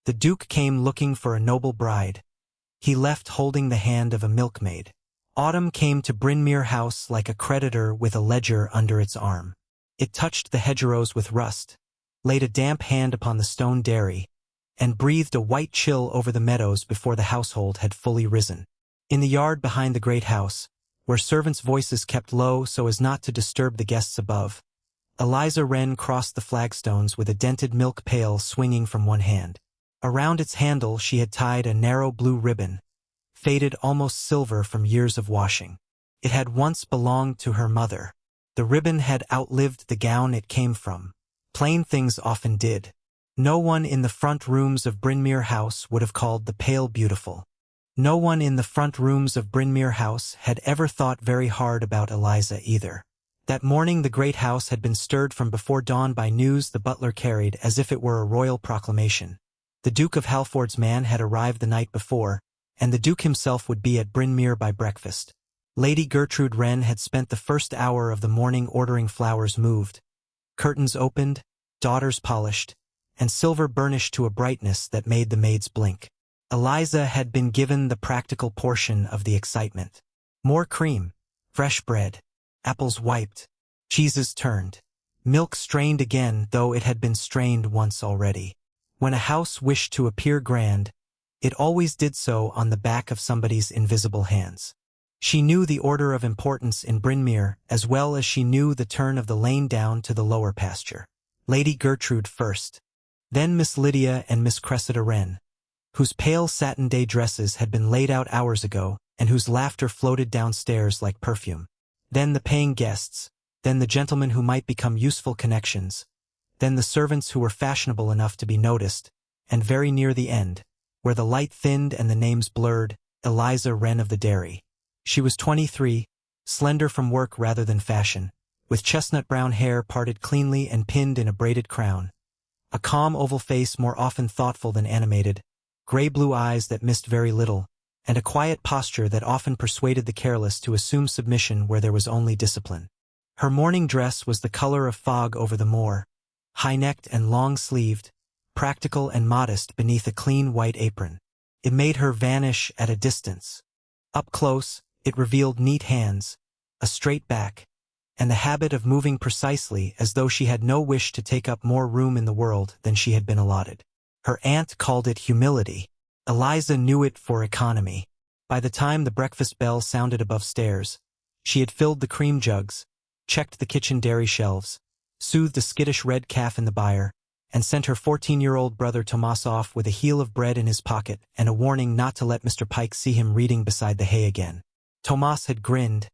The Duke came looking for a noble bride. He left holding the hand of a milkmaid. Autumn came to Brynmere House like a creditor with a ledger under its arm. It touched the hedgerows with rust, laid a damp hand upon the stone dairy, and breathed a white chill over the meadows before the household had fully risen. In the yard behind the great house, where servants' voices kept low so as not to disturb the guests above, Eliza Wren crossed the flagstones with a dented milk pail swinging from one hand. Around its handle she had tied a narrow blue ribbon, faded almost silver from years of washing. It had once belonged to her mother. The ribbon had outlived the gown it came from. Plain things often did. No one in the front rooms of Brynmere House would have called the pail beautiful. No one in the front rooms of Brynmere House had ever thought very hard about Eliza either. That morning the great house had been stirred from before dawn by news the butler carried as if it were a royal proclamation. The Duke of Halford's man had arrived the night before, and the Duke himself would be at Brynmere by breakfast. Lady Gertrude Wren had spent the first hour of the morning ordering flowers moved, curtains opened, daughters polished, and silver burnished to a brightness that made the maids blink. Eliza had been given the practical portion of the excitement. More cream, fresh bread, apples wiped, cheeses turned, milk strained again though it had been strained once already. When a house wished to appear grand, it always did so on the back of somebody's invisible hands. She knew the order of importance in Brynmere as well as she knew the turn of the lane down to the lower pasture. Lady Gertrude first, then Miss Lydia and Miss Cressida Wren, whose pale satin day dresses had been laid out hours ago and whose laughter floated downstairs like perfume. Then the paying guests, then the gentlemen who might become useful connections, then the servants who were fashionable enough to be noticed, and very near the end, where the light thinned and the names blurred, Eliza Wren of the Dairy. She was 23, slender from work rather than fashion, with chestnut brown hair parted cleanly and pinned in a braided crown, a calm oval face more often thoughtful than animated, gray-blue eyes that missed very little, and a quiet posture that often persuaded the careless to assume submission where there was only discipline. Her morning dress was the color of fog over the moor, high-necked and long-sleeved, practical and modest beneath a clean white apron. It made her vanish at a distance. Up close, it revealed neat hands, a straight back, and the habit of moving precisely as though she had no wish to take up more room in the world than she had been allotted. Her aunt called it humility. Eliza knew it for economy. By the time the breakfast bell sounded above stairs, she had filled the cream jugs, checked the kitchen dairy shelves, soothed a skittish red calf in the byre, and sent her 14-year-old brother Tomas off with a heel of bread in his pocket and a warning not to let Mr. Pike see him reading beside the hay again. Tomas had grinned,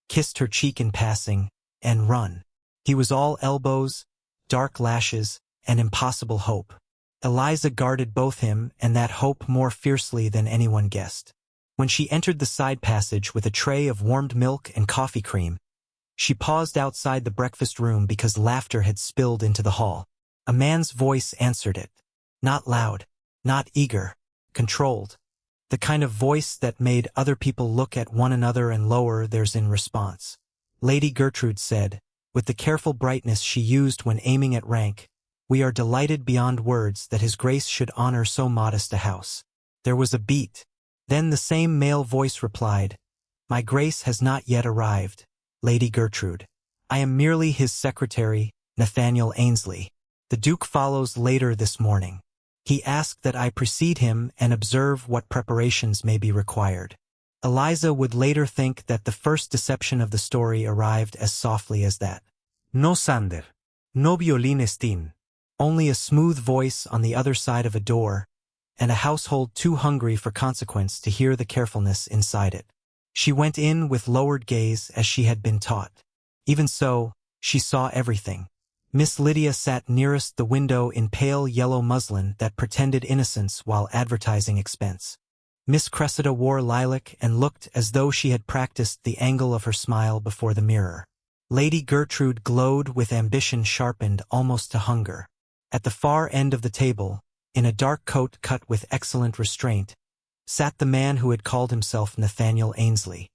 kissed her cheek in passing, and run. He was all elbows, dark lashes, and impossible hope. Eliza guarded both him and that hope more fiercely than anyone guessed. When she entered the side passage with a tray of warmed milk and coffee cream, she paused outside the breakfast room because laughter had spilled into the hall. A man's voice answered it. Not loud, not eager, controlled. The kind of voice that made other people look at one another and lower theirs in response. Lady Gertrude said, with the careful brightness she used when aiming at rank, "We are delighted beyond words that His Grace should honor so modest a house." There was a beat. Then the same male voice replied, "My Grace has not yet arrived, Lady Gertrude. I am merely his secretary, Nathaniel Ainsley. The Duke follows later this morning. He asked that I precede him and observe what preparations may be required." Eliza would later think that the first deception of the story arrived as softly as that. No Sander, no violin estin. Only a smooth voice on the other side of a door, and a household too hungry for consequence to hear the carefulness inside it. She went in with lowered gaze as she had been taught. Even so, she saw everything. Miss Lydia sat nearest the window in pale yellow muslin that pretended innocence while advertising expense. Miss Cressida wore lilac and looked as though she had practiced the angle of her smile before the mirror. Lady Gertrude glowed with ambition sharpened almost to hunger. At the far end of the table, in a dark coat cut with excellent restraint, sat the man who had called himself Nathaniel Ainsley.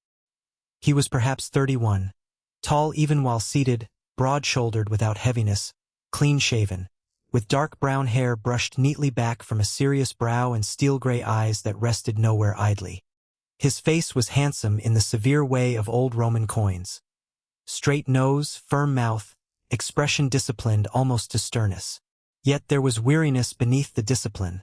He was perhaps 31, tall even while seated, broad-shouldered without heaviness, clean-shaven, with dark brown hair brushed neatly back from a serious brow and steel-gray eyes that rested nowhere idly. His face was handsome in the severe way of old Roman coins. Straight nose, firm mouth, expression disciplined almost to sternness. Yet there was weariness beneath the discipline,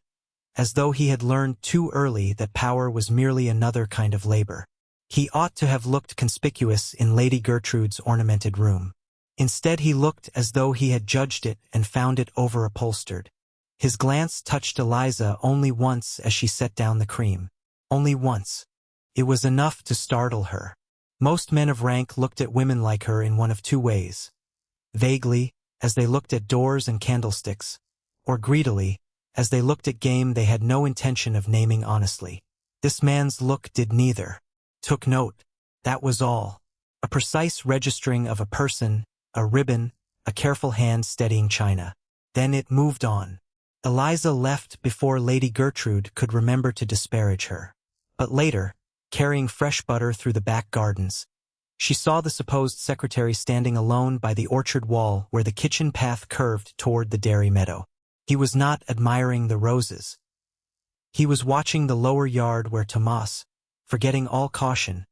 as though he had learned too early that power was merely another kind of labor. He ought to have looked conspicuous in Lady Gertrude's ornamented room. Instead he looked as though he had judged it and found it over-upholstered. His glance touched Eliza only once as she set down the cream. Only once. It was enough to startle her. Most men of rank looked at women like her in one of two ways. Vaguely, as they looked at doors and candlesticks, or greedily, as they looked at game they had no intention of naming honestly. This man's look did neither. Took note. That was all. A precise registering of a person, a ribbon, a careful hand steadying china. Then it moved on. Eliza left before Lady Gertrude could remember to disparage her. But later, carrying fresh butter through the back gardens, she saw the supposed secretary standing alone by the orchard wall where the kitchen path curved toward the dairy meadow. He was not admiring the roses. He was watching the lower yard where Tomas, forgetting all caution,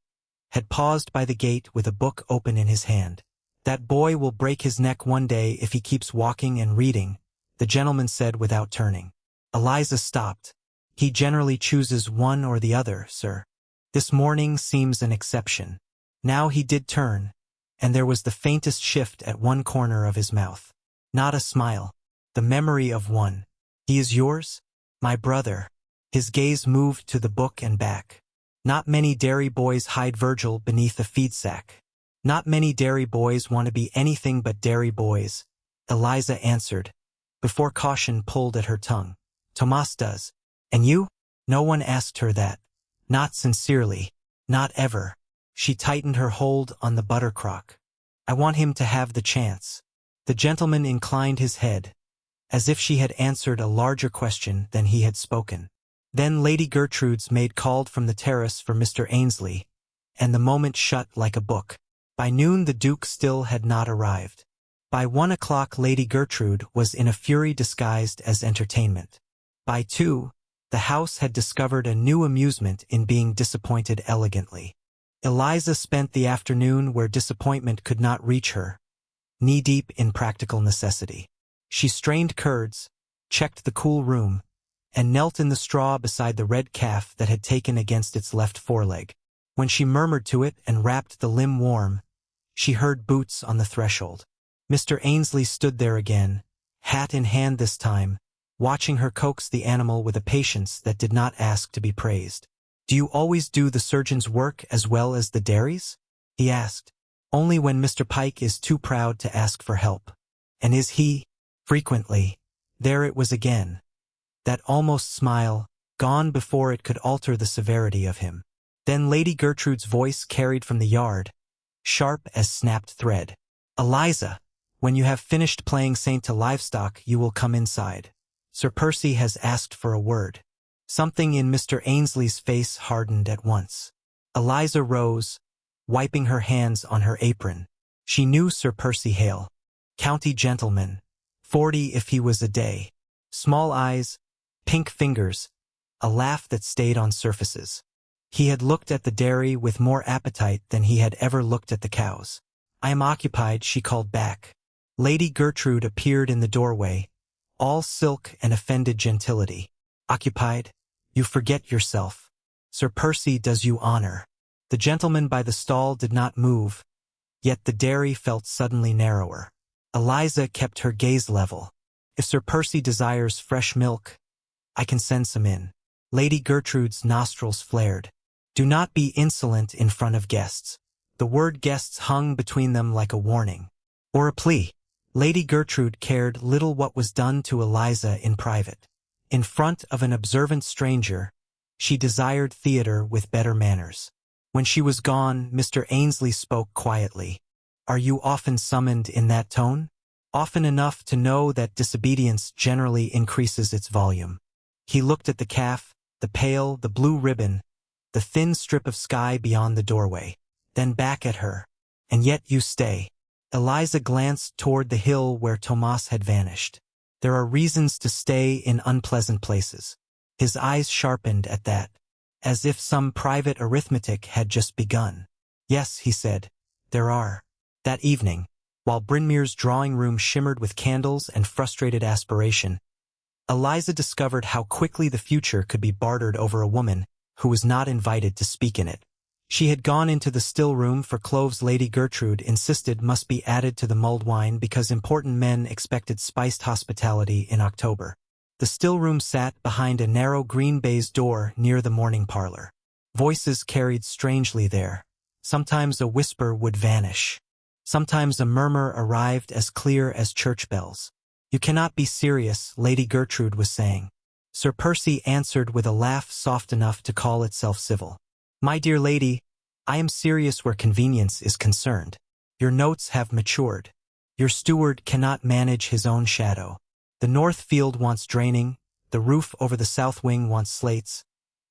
had paused by the gate with a book open in his hand. "That boy will break his neck one day if he keeps walking and reading," the gentleman said without turning. Eliza stopped. "He generally chooses one or the other, sir. This morning seems an exception." Now he did turn, and there was the faintest shift at one corner of his mouth. Not a smile. The memory of one. "He is yours?" "My brother." His gaze moved to the book and back. Not many dairy boys hide Virgil beneath a feed sack. Not many dairy boys want to be anything but dairy boys, Eliza answered, before caution pulled at her tongue. "Tomas does. And you?" No one asked her that. Not sincerely. Not ever. She tightened her hold on the butter crock. "I want him to have the chance." The gentleman inclined his head, as if she had answered a larger question than he had spoken. Then Lady Gertrude's maid called from the terrace for Mr. Ainsley, and the moment shut like a book. By noon the Duke still had not arrived. By 1 o'clock Lady Gertrude was in a fury disguised as entertainment. By 2, the house had discovered a new amusement in being disappointed elegantly. Eliza spent the afternoon where disappointment could not reach her, knee-deep in practical necessity. She strained curds, checked the cool room, and knelt in the straw beside the red calf that had taken against its left foreleg. When she murmured to it and wrapped the limb warm, she heard boots on the threshold. Mr. Ainsley stood there again, hat in hand this time, watching her coax the animal with a patience that did not ask to be praised. "Do you always do the surgeon's work as well as the dairy's?" he asked. "Only when Mr. Pike is too proud to ask for help." "And is he?" "Frequently." There it was again. That almost smile, gone before it could alter the severity of him. Then Lady Gertrude's voice carried from the yard, sharp as snapped thread. "Eliza, when you have finished playing saint to livestock you will come inside. Sir Percy has asked for a word." Something in Mr. Ainsley's face hardened at once. Eliza rose, wiping her hands on her apron. She knew Sir Percy Hale. County gentleman. 40 if he was a day. Small eyes, pink fingers, a laugh that stayed on surfaces. He had looked at the dairy with more appetite than he had ever looked at the cows. "I am occupied," she called back. Lady Gertrude appeared in the doorway, all silk and offended gentility. "Occupied? You forget yourself. Sir Percy does you honor." The gentleman by the stall did not move, yet the dairy felt suddenly narrower. Eliza kept her gaze level. "If Sir Percy desires fresh milk, I can send some in." Lady Gertrude's nostrils flared. "Do not be insolent in front of guests." The word guests hung between them like a warning. Or a plea. Lady Gertrude cared little what was done to Eliza in private. In front of an observant stranger, she desired theater with better manners. When she was gone, Mr. Ainsley spoke quietly. "Are you often summoned in that tone?" "Often enough to know that disobedience generally increases its volume." He looked at the calf, the pail, the blue ribbon, the thin strip of sky beyond the doorway, then back at her. "And yet you stay." Eliza glanced toward the hill where Tomas had vanished. There are reasons to stay in unpleasant places. His eyes sharpened at that, as if some private arithmetic had just begun. Yes, he said, there are. That evening, while Brynmir's drawing room shimmered with candles and frustrated aspiration, Eliza discovered how quickly the future could be bartered over a woman who was not invited to speak in it. She had gone into the still room for cloves Lady Gertrude insisted must be added to the mulled wine because important men expected spiced hospitality in October. The still room sat behind a narrow green baize door near the morning parlor. Voices carried strangely there. Sometimes a whisper would vanish. Sometimes a murmur arrived as clear as church bells. You cannot be serious, Lady Gertrude was saying. Sir Percy answered with a laugh soft enough to call itself civil. My dear lady, I am serious where convenience is concerned. Your notes have matured. Your steward cannot manage his own shadow. The north field wants draining, the roof over the south wing wants slates,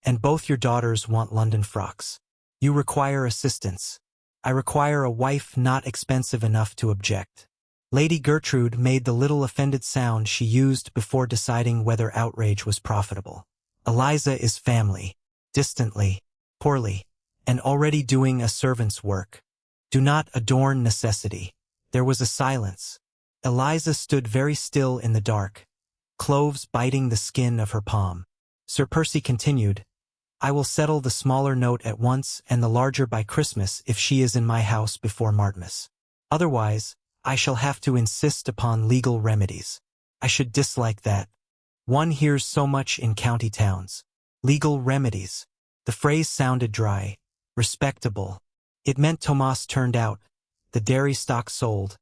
and both your daughters want London frocks. You require assistance. I require a wife not expensive enough to object. Lady Gertrude made the little offended sound she used before deciding whether outrage was profitable. Eliza is family, distantly, poorly, and already doing a servant's work. Do not adorn necessity. There was a silence. Eliza stood very still in the dark, cloves biting the skin of her palm. Sir Percy continued, I will settle the smaller note at once and the larger by Christmas if she is in my house before Martmas. Otherwise, I shall have to insist upon legal remedies. I should dislike that. One hears so much in county towns. Legal remedies. The phrase sounded dry, respectable. It meant Tomas turned out, the dairy stock sold,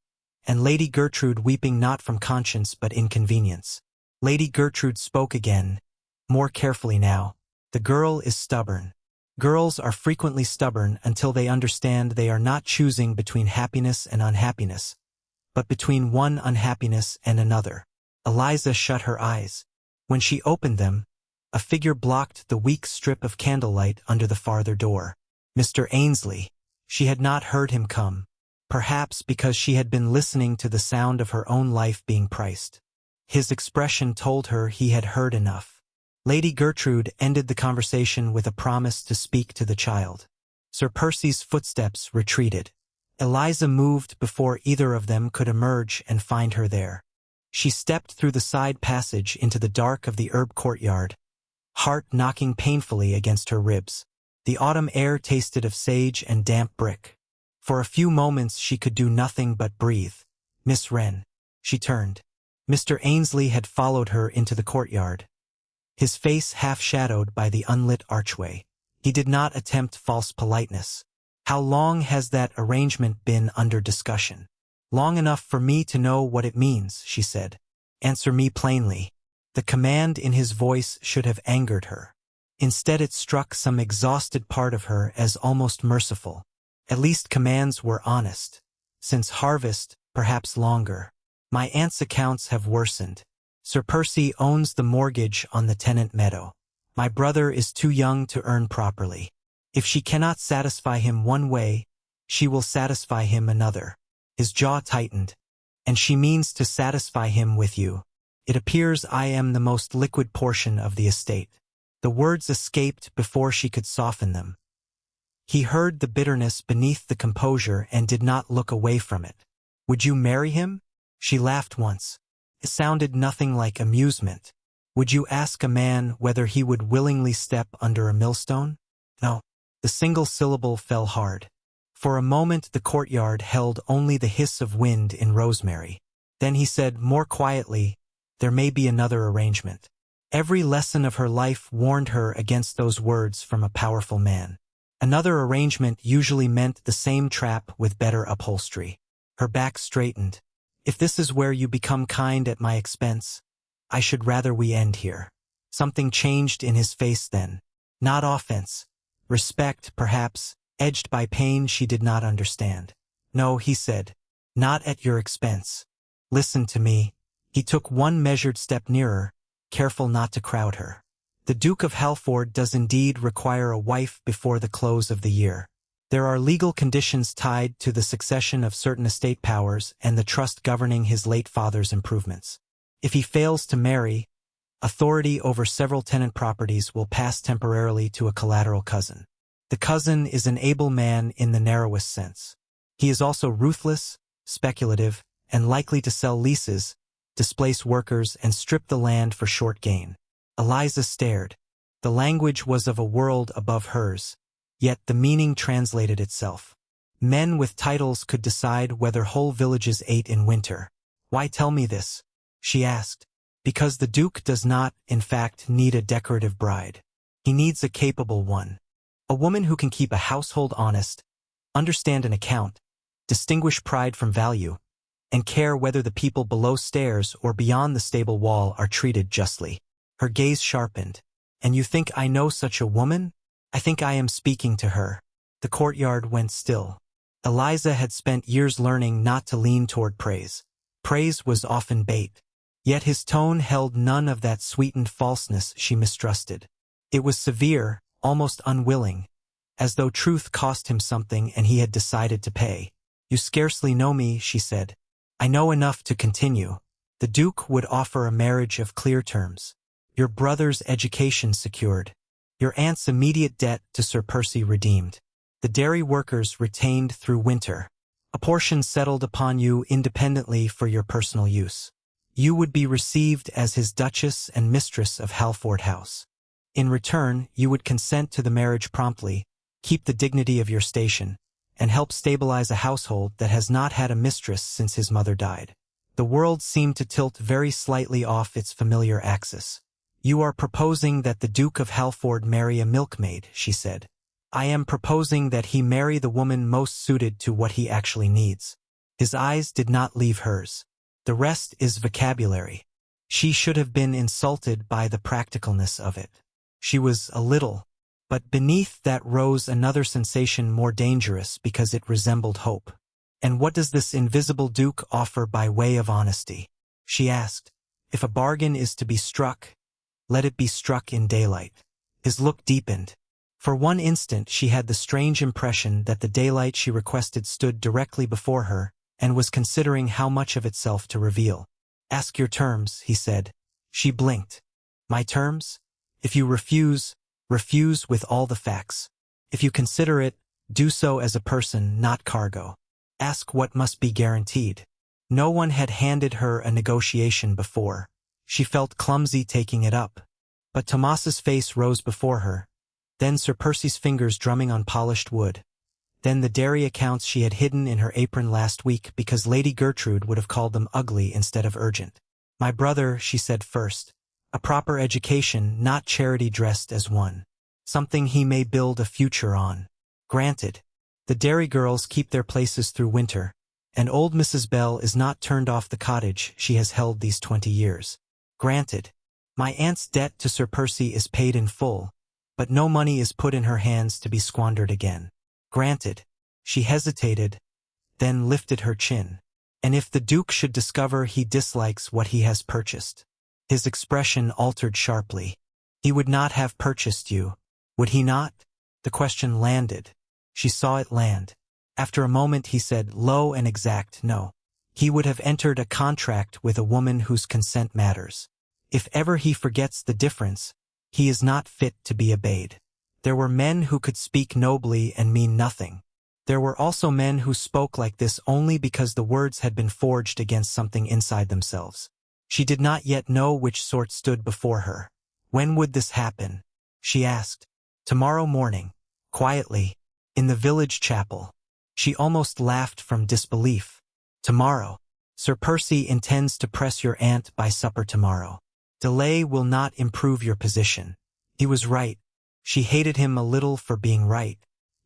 and Lady Gertrude weeping not from conscience but inconvenience. Lady Gertrude spoke again, more carefully now. The girl is stubborn. Girls are frequently stubborn until they understand they are not choosing between happiness and unhappiness, but between one unhappiness and another. Eliza shut her eyes. When she opened them, a figure blocked the weak strip of candlelight under the farther door. Mr. Ainsley. She had not heard him come, perhaps because she had been listening to the sound of her own life being priced. His expression told her he had heard enough. Lady Gertrude ended the conversation with a promise to speak to the child. Sir Percy's footsteps retreated. Eliza moved before either of them could emerge and find her there. She stepped through the side passage into the dark of the herb courtyard, heart knocking painfully against her ribs. The autumn air tasted of sage and damp brick. For a few moments she could do nothing but breathe. Miss Wren. She turned. Mr. Ainsley had followed her into the courtyard, his face half-shadowed by the unlit archway. He did not attempt false politeness. How long has that arrangement been under discussion? Long enough for me to know what it means, she said. Answer me plainly. The command in his voice should have angered her. Instead it struck some exhausted part of her as almost merciful. At least commands were honest. Since harvest, perhaps longer. My aunt's accounts have worsened. Sir Percy owns the mortgage on the tenant meadow. My brother is too young to earn properly. If she cannot satisfy him one way, she will satisfy him another. His jaw tightened. And she means to satisfy him with you. It appears I am the most liquid portion of the estate. The words escaped before she could soften them. He heard the bitterness beneath the composure and did not look away from it. Would you marry him? She laughed once. It sounded nothing like amusement. Would you ask a man whether he would willingly step under a millstone? No. The single syllable fell hard. For a moment the courtyard held only the hiss of wind in rosemary. Then he said more quietly, there may be another arrangement. Every lesson of her life warned her against those words from a powerful man. Another arrangement usually meant the same trap with better upholstery. Her back straightened. If this is where you become kind at my expense, I should rather we end here. Something changed in his face then. Not offense. Respect, perhaps, edged by pain she did not understand. No, he said. Not at your expense. Listen to me. He took one measured step nearer, careful not to crowd her. The Duke of Halford does indeed require a wife before the close of the year. There are legal conditions tied to the succession of certain estate powers and the trust governing his late father's improvements. If he fails to marry, authority over several tenant properties will pass temporarily to a collateral cousin. The cousin is an able man in the narrowest sense. He is also ruthless, speculative, and likely to sell leases, displace workers, and strip the land for short gain. Eliza stared. The language was of a world above hers, yet the meaning translated itself. Men with titles could decide whether whole villages ate in winter. Why tell me this? She asked. Because the Duke does not, in fact, need a decorative bride. He needs a capable one. A woman who can keep a household honest, understand an account, distinguish pride from value, and care whether the people below stairs or beyond the stable wall are treated justly. Her gaze sharpened. And you think I know such a woman? I think I am speaking to her. The courtyard went still. Eliza had spent years learning not to lean toward praise. Praise was often bait. Yet his tone held none of that sweetened falseness she mistrusted. It was severe, almost unwilling, as though truth cost him something and he had decided to pay. You scarcely know me, she said. I know enough to continue. The Duke would offer a marriage of clear terms. Your brother's education secured. Your aunt's immediate debt to Sir Percy redeemed. The dairy workers retained through winter. A portion settled upon you independently for your personal use. You would be received as his Duchess and Mistress of Halford House. In return, you would consent to the marriage promptly, keep the dignity of your station, and help stabilize a household that has not had a mistress since his mother died. The world seemed to tilt very slightly off its familiar axis. You are proposing that the Duke of Halford marry a milkmaid, she said. I am proposing that he marry the woman most suited to what he actually needs. His eyes did not leave hers. The rest is vocabulary. She should have been insulted by the practicalness of it. She was a little, but beneath that rose another sensation more dangerous because it resembled hope. And what does this invisible Duke offer by way of honesty? She asked. If a bargain is to be struck, let it be struck in daylight. His look deepened. For one instant she had the strange impression that the daylight she requested stood directly before her, and was considering how much of itself to reveal. Ask your terms, he said. She blinked. My terms? If you refuse, refuse with all the facts. If you consider it, do so as a person, not cargo. Ask what must be guaranteed. No one had handed her a negotiation before. She felt clumsy taking it up. But Tomas's face rose before her. Then Sir Percy's fingers drumming on polished wood. Then the dairy accounts she had hidden in her apron last week because Lady Gertrude would have called them ugly instead of urgent. My brother, she said first. A proper education, not charity dressed as one. Something he may build a future on. Granted. The dairy girls keep their places through winter, and old Mrs. Bell is not turned off the cottage she has held these 20 years. Granted. My aunt's debt to Sir Percy is paid in full, but no money is put in her hands to be squandered again. Granted. She hesitated, then lifted her chin. And if the Duke should discover he dislikes what he has purchased? His expression altered sharply. He would not have purchased you, would he not? The question landed. She saw it land. After a moment he said low and exact no. He would have entered a contract with a woman whose consent matters. If ever he forgets the difference, he is not fit to be obeyed. There were men who could speak nobly and mean nothing. There were also men who spoke like this only because the words had been forged against something inside themselves. She did not yet know which sort stood before her. When would this happen? She asked. Tomorrow morning. Quietly. In the village chapel. She almost laughed from disbelief. Tomorrow. Sir Percy intends to press your aunt by supper tomorrow. Delay will not improve your position. He was right. She hated him a little for being right.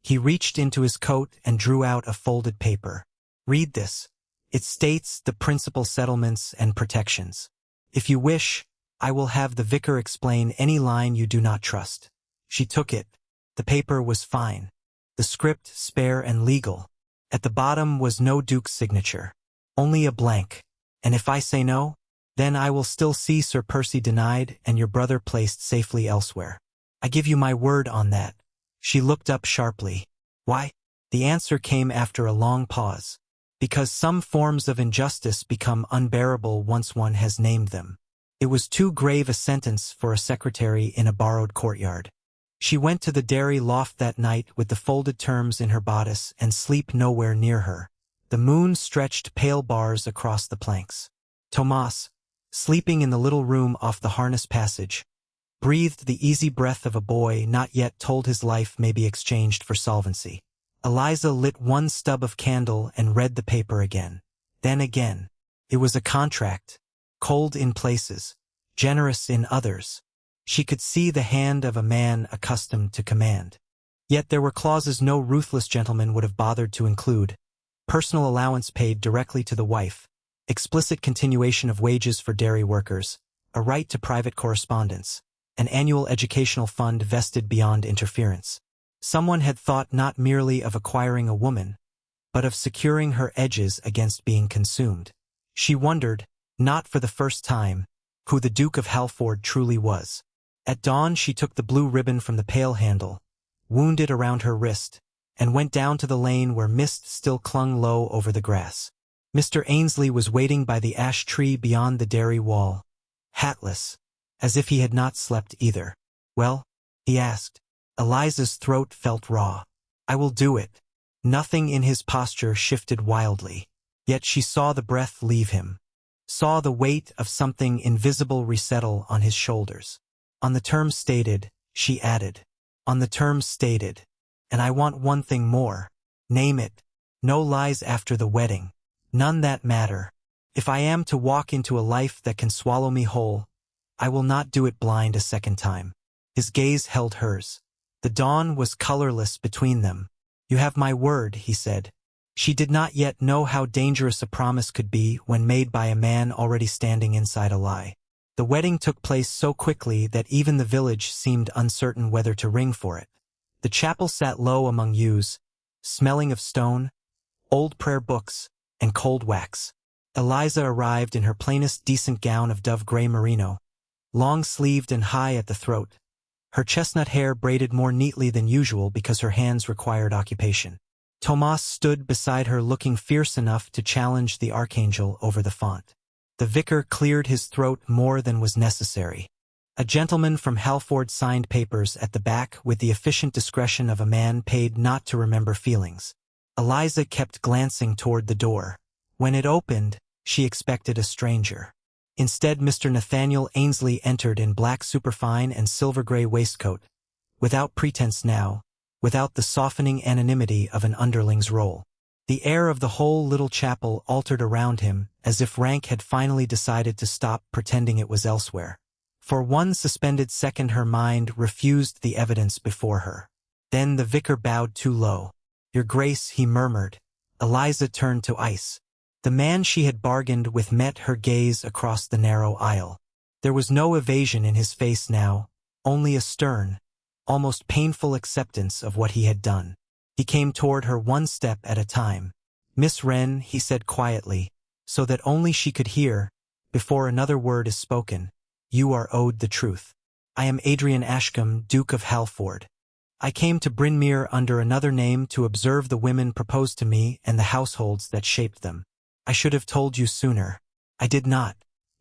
He reached into his coat and drew out a folded paper. Read this. It states the principal settlements and protections. If you wish, I will have the vicar explain any line you do not trust. She took it. The paper was fine. The script spare and legal. At the bottom was no Duke's signature. Only a blank. And if I say no, then I will still see Sir Percy denied and your brother placed safely elsewhere. I give you my word on that. She looked up sharply. Why? The answer came after a long pause. because some forms of injustice become unbearable once one has named them. It was too grave a sentence for a secretary in a borrowed courtyard. She went to the dairy loft that night with the folded terms in her bodice and sleep nowhere near her. The moon stretched pale bars across the planks. Tomas, sleeping in the little room off the harness passage, breathed the easy breath of a boy not yet told his life may be exchanged for solvency. Eliza lit one stub of candle and read the paper again. Then again. It was a contract, cold in places, generous in others. She could see the hand of a man accustomed to command. Yet there were clauses no ruthless gentleman would have bothered to include: personal allowance paid directly to the wife, explicit continuation of wages for dairy workers, a right to private correspondence, an annual educational fund vested beyond interference. Someone had thought not merely of acquiring a woman, but of securing her edges against being consumed. She wondered, not for the first time, who the Duke of Halford truly was. At dawn she took the blue ribbon from the pail handle, wound it around her wrist, and went down to the lane where mist still clung low over the grass. Mr. Ainsley was waiting by the ash tree beyond the dairy wall, hatless, as if he had not slept either. "Well?" he asked. Eliza's throat felt raw. "I will do it." Nothing in his posture shifted wildly. Yet she saw the breath leave him, saw the weight of something invisible resettle on his shoulders. "On the terms stated," she added. "On the terms stated. And I want one thing more. Name it. No lies after the wedding. None that matter. If I am to walk into a life that can swallow me whole, I will not do it blind a second time." His gaze held hers. The dawn was colorless between them. "You have my word," he said. She did not yet know how dangerous a promise could be when made by a man already standing inside a lie. The wedding took place so quickly that even the village seemed uncertain whether to ring for it. The chapel sat low among yews, smelling of stone, old prayer books, and cold wax. Eliza arrived in her plainest decent gown of dove-gray merino, long-sleeved and high at the throat, her chestnut hair braided more neatly than usual because her hands required occupation. Tomas stood beside her looking fierce enough to challenge the archangel over the font. The vicar cleared his throat more than was necessary. A gentleman from Halford signed papers at the back with the efficient discretion of a man paid not to remember feelings. Eliza kept glancing toward the door. When it opened, she expected a stranger. Instead, Mr. Nathaniel Ainsley entered in black superfine and silver-gray waistcoat, without pretense now, without the softening anonymity of an underling's role. The air of the whole little chapel altered around him, as if rank had finally decided to stop pretending it was elsewhere. For one suspended second her mind refused the evidence before her. Then the vicar bowed too low. "Your Grace," he murmured. Eliza turned to ice. The man she had bargained with met her gaze across the narrow aisle. There was no evasion in his face now, only a stern, almost painful acceptance of what he had done. He came toward her one step at a time. "Miss Wren," he said quietly, so that only she could hear, before another word is spoken, "you are owed the truth. I am Adrian Ashcombe, Duke of Halford. I came to Bryn Mawr under another name to observe the women proposed to me and the households that shaped them. I should have told you sooner. I did not.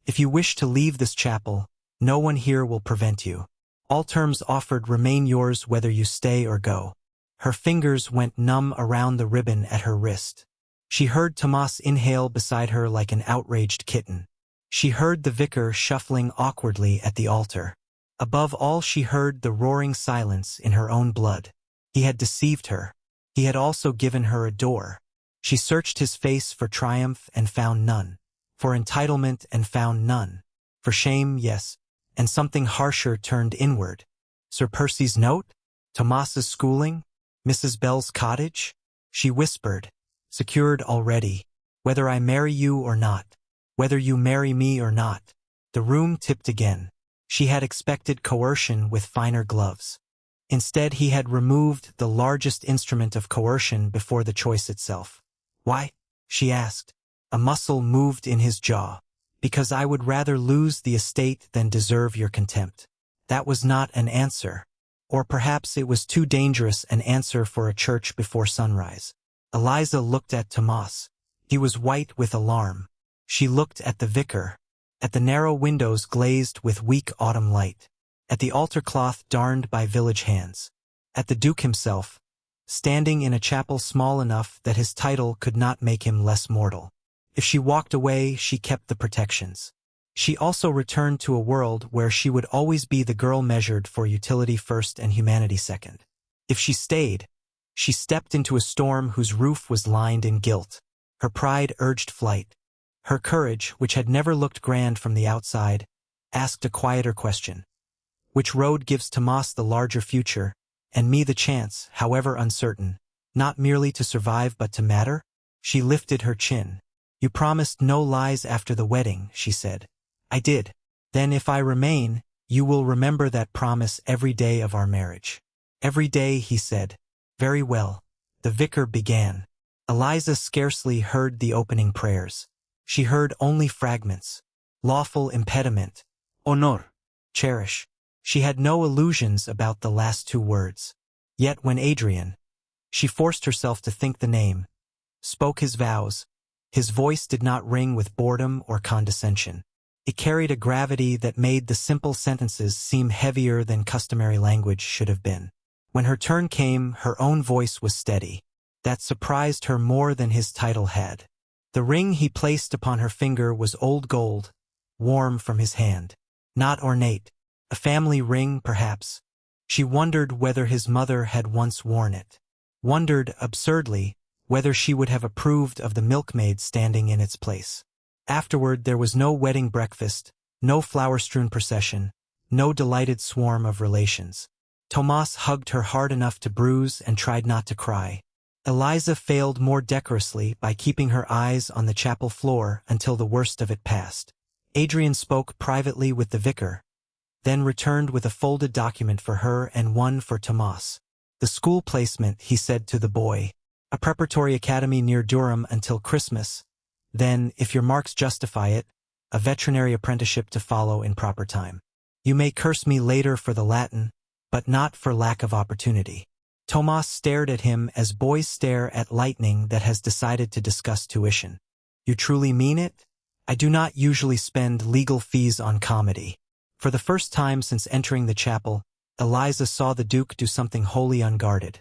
If you wish to leave this chapel, no one here will prevent you. All terms offered remain yours whether you stay or go." Her fingers went numb around the ribbon at her wrist. She heard Tomas inhale beside her like an outraged kitten. She heard the vicar shuffling awkwardly at the altar. Above all, she heard the roaring silence in her own blood. He had deceived her. He had also given her a door. She searched his face for triumph and found none. For entitlement and found none. For shame, yes, and something harsher turned inward. Sir Percy's note? Tomas's schooling? Mrs. Bell's cottage? She whispered, "Secured already. Whether I marry you or not. Whether you marry me or not." The room tipped again. She had expected coercion with finer gloves. Instead, he had removed the largest instrument of coercion before the choice itself. "Why?" she asked. A muscle moved in his jaw. "Because I would rather lose the estate than deserve your contempt." That was not an answer. Or perhaps it was too dangerous an answer for a church before sunrise. Eliza looked at Tomas. He was white with alarm. She looked at the vicar, at the narrow windows glazed with weak autumn light, at the altar cloth darned by village hands, at the Duke himself, standing in a chapel small enough that his title could not make him less mortal. If she walked away, she kept the protections. She also returned to a world where she would always be the girl measured for utility first and humanity second. If she stayed, she stepped into a storm whose roof was lined in guilt. Her pride urged flight. Her courage, which had never looked grand from the outside, asked a quieter question. Which road gives Tomas the larger future, and me the chance, however uncertain, not merely to survive but to matter? She lifted her chin. You promised no lies after the wedding, she said. I did. Then if I remain, you will remember that promise every day of our marriage. Every day, he said. Very well. The vicar began. Eliza scarcely heard the opening prayers. She heard only fragments. Lawful impediment. Honor. Cherish. She had no illusions about the last two words. Yet when Adrian, she forced herself to think the name, spoke his vows, his voice did not ring with boredom or condescension. It carried a gravity that made the simple sentences seem heavier than customary language should have been. When her turn came, her own voice was steady. That surprised her more than his title had. The ring he placed upon her finger was old gold, warm from his hand. Not ornate. A family ring, perhaps. She wondered whether his mother had once worn it. Wondered, absurdly, whether she would have approved of the milkmaid standing in its place. Afterward there was no wedding breakfast, no flower-strewn procession, no delighted swarm of relations. Tomas hugged her hard enough to bruise and tried not to cry. Eliza failed more decorously by keeping her eyes on the chapel floor until the worst of it passed. Adrian spoke privately with the vicar, then returned with a folded document for her and one for Tomas. The school placement, he said to the boy. A preparatory academy near Durham until Christmas. Then, if your marks justify it, a veterinary apprenticeship to follow in proper time. You may curse me later for the Latin, but not for lack of opportunity. Tomas stared at him as boys stare at lightning that has decided to discuss tuition. You truly mean it? I do not usually spend legal fees on comedy. For the first time since entering the chapel, Eliza saw the Duke do something wholly unguarded.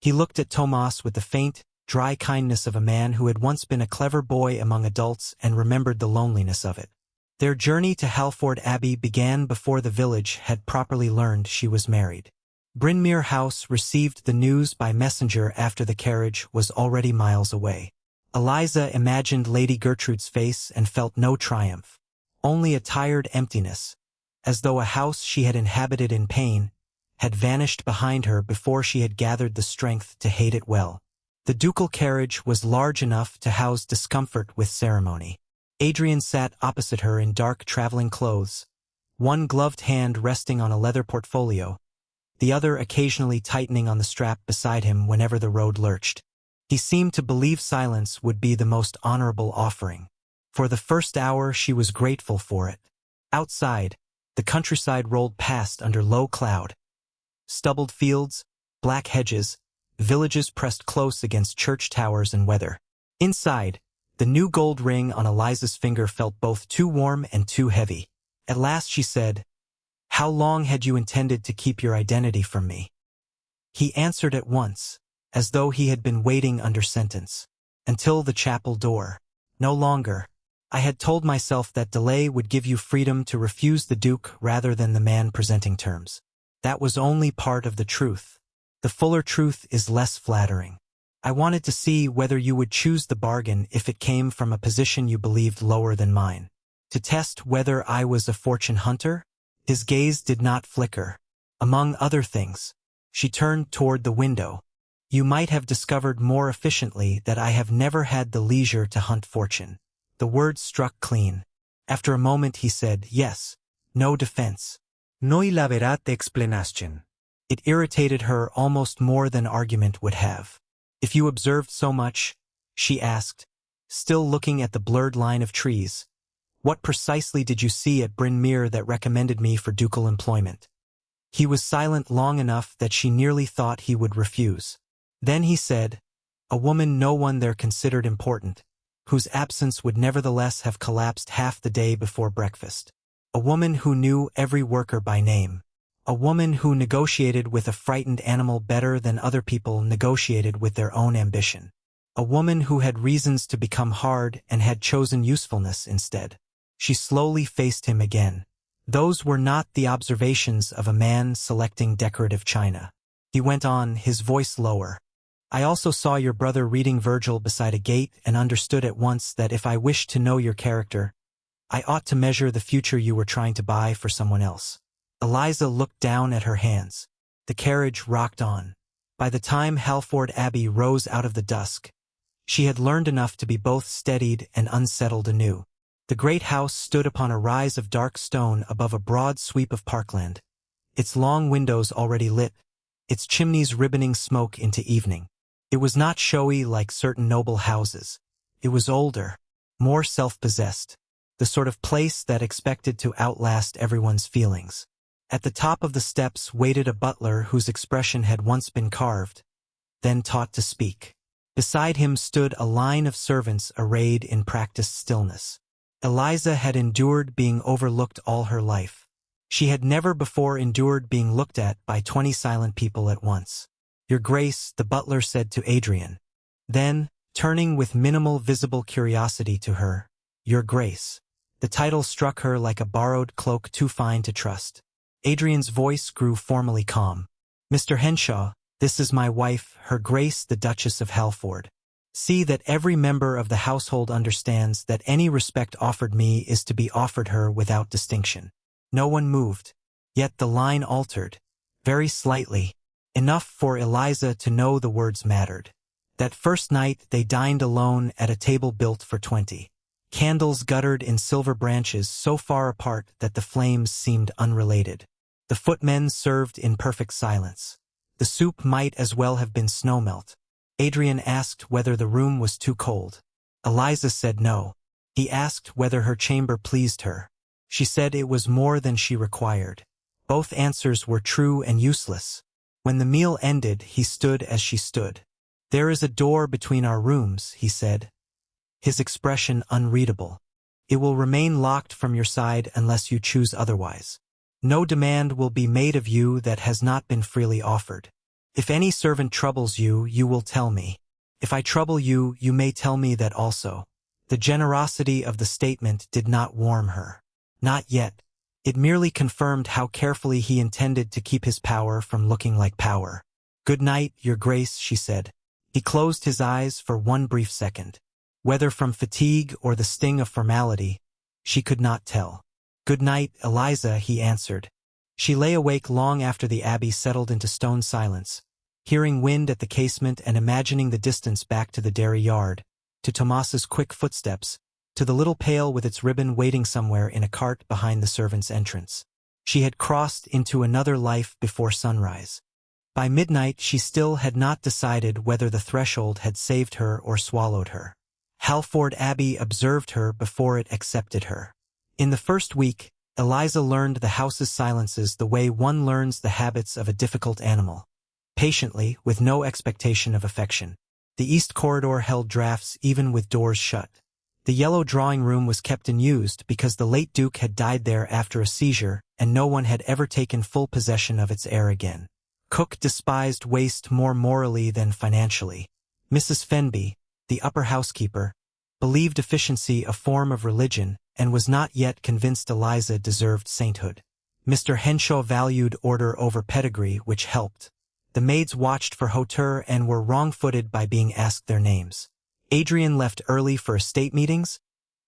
He looked at Tomas with the faint, dry kindness of a man who had once been a clever boy among adults and remembered the loneliness of it. Their journey to Halford Abbey began before the village had properly learned she was married. Brynmere House received the news by messenger after the carriage was already miles away. Eliza imagined Lady Gertrude's face and felt no triumph, only a tired emptiness, as though a house she had inhabited in pain had vanished behind her before she had gathered the strength to hate it well. The ducal carriage was large enough to house discomfort with ceremony. Adrian sat opposite her in dark traveling clothes, one gloved hand resting on a leather portfolio, the other occasionally tightening on the strap beside him whenever the road lurched. He seemed to believe silence would be the most honorable offering. For the first hour she was grateful for it. Outside, the countryside rolled past under low cloud. Stubbled fields, black hedges, villages pressed close against church towers and weather. Inside, the new gold ring on Eliza's finger felt both too warm and too heavy. At last she said, "How long had you intended to keep your identity from me?" He answered at once, as though he had been waiting under sentence. Until the chapel door. No longer. I had told myself that delay would give you freedom to refuse the Duke rather than the man presenting terms. That was only part of the truth. The fuller truth is less flattering. I wanted to see whether you would choose the bargain if it came from a position you believed lower than mine. To test whether I was a fortune hunter? His gaze did not flicker. Among other things, she turned toward the window. You might have discovered more efficiently that I have never had the leisure to hunt fortune. The word struck clean. After a moment he said, yes, no defense. No y la verdad te explanación. It irritated her almost more than argument would have. If you observed so much, she asked, still looking at the blurred line of trees, what precisely did you see at Brynmere that recommended me for ducal employment? He was silent long enough that she nearly thought he would refuse. Then he said, a woman no one there considered important, whose absence would nevertheless have collapsed half the day before breakfast. A woman who knew every worker by name. A woman who negotiated with a frightened animal better than other people negotiated with their own ambition. A woman who had reasons to become hard and had chosen usefulness instead. She slowly faced him again. Those were not the observations of a man selecting decorative china. He went on, his voice lower. I also saw your brother reading Virgil beside a gate and understood at once that if I wished to know your character, I ought to measure the future you were trying to buy for someone else. Eliza looked down at her hands. The carriage rocked on. By the time Halford Abbey rose out of the dusk, she had learned enough to be both steadied and unsettled anew. The great house stood upon a rise of dark stone above a broad sweep of parkland, its long windows already lit, its chimneys ribboning smoke into evening. It was not showy like certain noble houses. It was older, more self-possessed, the sort of place that expected to outlast everyone's feelings. At the top of the steps waited a butler whose expression had once been carved, then taught to speak. Beside him stood a line of servants arrayed in practiced stillness. Eliza had endured being overlooked all her life. She had never before endured being looked at by 20 silent people at once. Your Grace, the butler said to Adrian. Then, turning with minimal visible curiosity to her, Your Grace. The title struck her like a borrowed cloak too fine to trust. Adrian's voice grew formally calm. Mr. Henshaw, this is my wife, Her Grace the Duchess of Halford. See that every member of the household understands that any respect offered me is to be offered her without distinction. No one moved. Yet the line altered. Very slightly. Enough for Eliza to know the words mattered. That first night they dined alone at a table built for 20. Candles guttered in silver branches so far apart that the flames seemed unrelated. The footmen served in perfect silence. The soup might as well have been snowmelt. Adrian asked whether the room was too cold. Eliza said no. He asked whether her chamber pleased her. She said it was more than she required. Both answers were true and useless. When the meal ended, he stood as she stood. There is a door between our rooms, he said. His expression unreadable. It will remain locked from your side unless you choose otherwise. No demand will be made of you that has not been freely offered. If any servant troubles you, you will tell me. If I trouble you, you may tell me that also. The generosity of the statement did not warm her. Not yet. It merely confirmed how carefully he intended to keep his power from looking like power. Good night, Your Grace, she said. He closed his eyes for one brief second. Whether from fatigue or the sting of formality, she could not tell. Good night, Eliza, he answered. She lay awake long after the abbey settled into stone silence, hearing wind at the casement and imagining the distance back to the dairy yard, to Tomas's quick footsteps, to the little pail with its ribbon waiting somewhere in a cart behind the servants' entrance. She had crossed into another life before sunrise. By midnight she still had not decided whether the threshold had saved her or swallowed her. Halford Abbey observed her before it accepted her. In the first week, Eliza learned the house's silences the way one learns the habits of a difficult animal. Patiently, with no expectation of affection. The east corridor held drafts even with doors shut. The yellow drawing room was kept unused because the late Duke had died there after a seizure, and no one had ever taken full possession of its heir again. Cook despised waste more morally than financially. Mrs. Fenby, the upper housekeeper, believed efficiency a form of religion, and was not yet convinced Eliza deserved sainthood. Mr. Henshaw valued order over pedigree, which helped. The maids watched for hauteur and were wrong-footed by being asked their names. Adrian left early for estate meetings,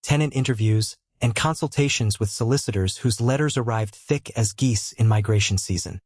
tenant interviews, and consultations with solicitors whose letters arrived thick as geese in migration season.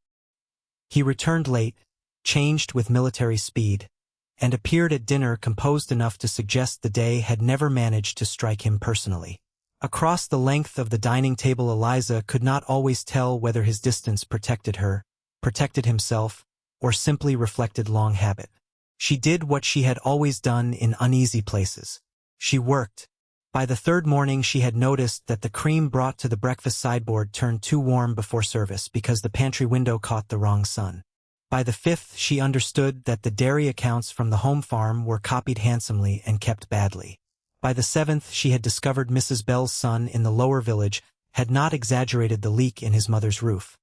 He returned late, changed with military speed, and appeared at dinner composed enough to suggest the day had never managed to strike him personally. Across the length of the dining table Eliza could not always tell whether his distance protected her, protected himself, or simply reflected long habit. She did what she had always done in uneasy places. She worked. By the third morning she had noticed that the cream brought to the breakfast sideboard turned too warm before service because the pantry window caught the wrong sun. By the fifth she understood that the dairy accounts from the home farm were copied handsomely and kept badly. By the 7th she had discovered Mrs. Bell's son in the lower village had not exaggerated the leak in his mother's roof.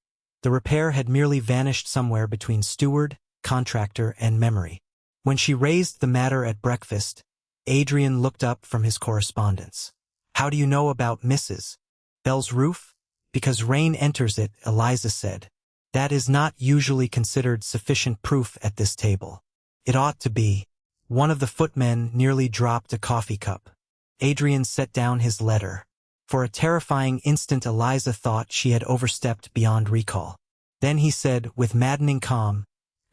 The repair had merely vanished somewhere between steward, contractor, and memory. When she raised the matter at breakfast, Adrian looked up from his correspondence. "How do you know about Mrs. Bell's roof?" "Because rain enters it," Eliza said. "That is not usually considered sufficient proof at this table." "It ought to be." One of the footmen nearly dropped a coffee cup. Adrian set down his letter. For a terrifying instant Eliza thought she had overstepped beyond recall. Then he said, with maddening calm,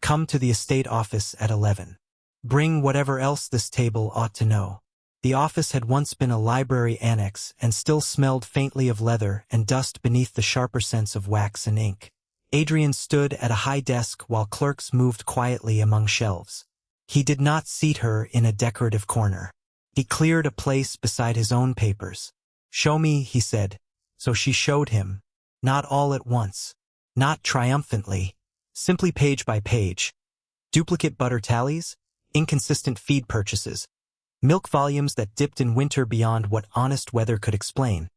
"Come to the estate office at 11. Bring whatever else this table ought to know." The office had once been a library annex and still smelled faintly of leather and dust beneath the sharper scents of wax and ink. Adrian stood at a high desk while clerks moved quietly among shelves. He did not seat her in a decorative corner. He cleared a place beside his own papers. "Show me," he said. So she showed him. Not all at once. Not triumphantly. Simply page by page. Duplicate butter tallies, inconsistent feed purchases, milk volumes that dipped in winter beyond what honest weather could explain,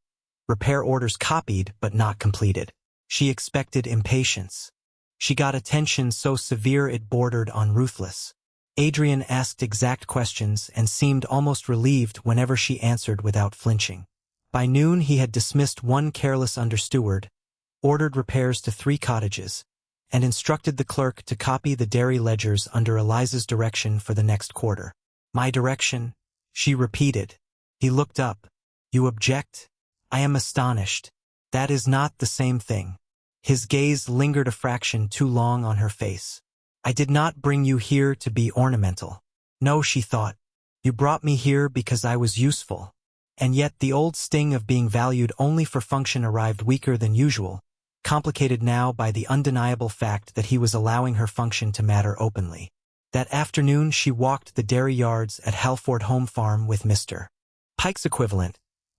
repair orders copied but not completed. She expected impatience. She got attention so severe it bordered on ruthless. Adrian asked exact questions and seemed almost relieved whenever she answered without flinching. By noon he had dismissed one careless understeward, ordered repairs to 3 cottages, and instructed the clerk to copy the dairy ledgers under Eliza's direction for the next quarter. "My direction?" she repeated. He looked up. "You object?" "I am astonished. That is not the same thing." His gaze lingered a fraction too long on her face. "I did not bring you here to be ornamental." "No," she thought. "You brought me here because I was useful." And yet the old sting of being valued only for function arrived weaker than usual, complicated now by the undeniable fact that he was allowing her function to matter openly. That afternoon she walked the dairy yards at Halford Home Farm with Mr. Pike's equivalent,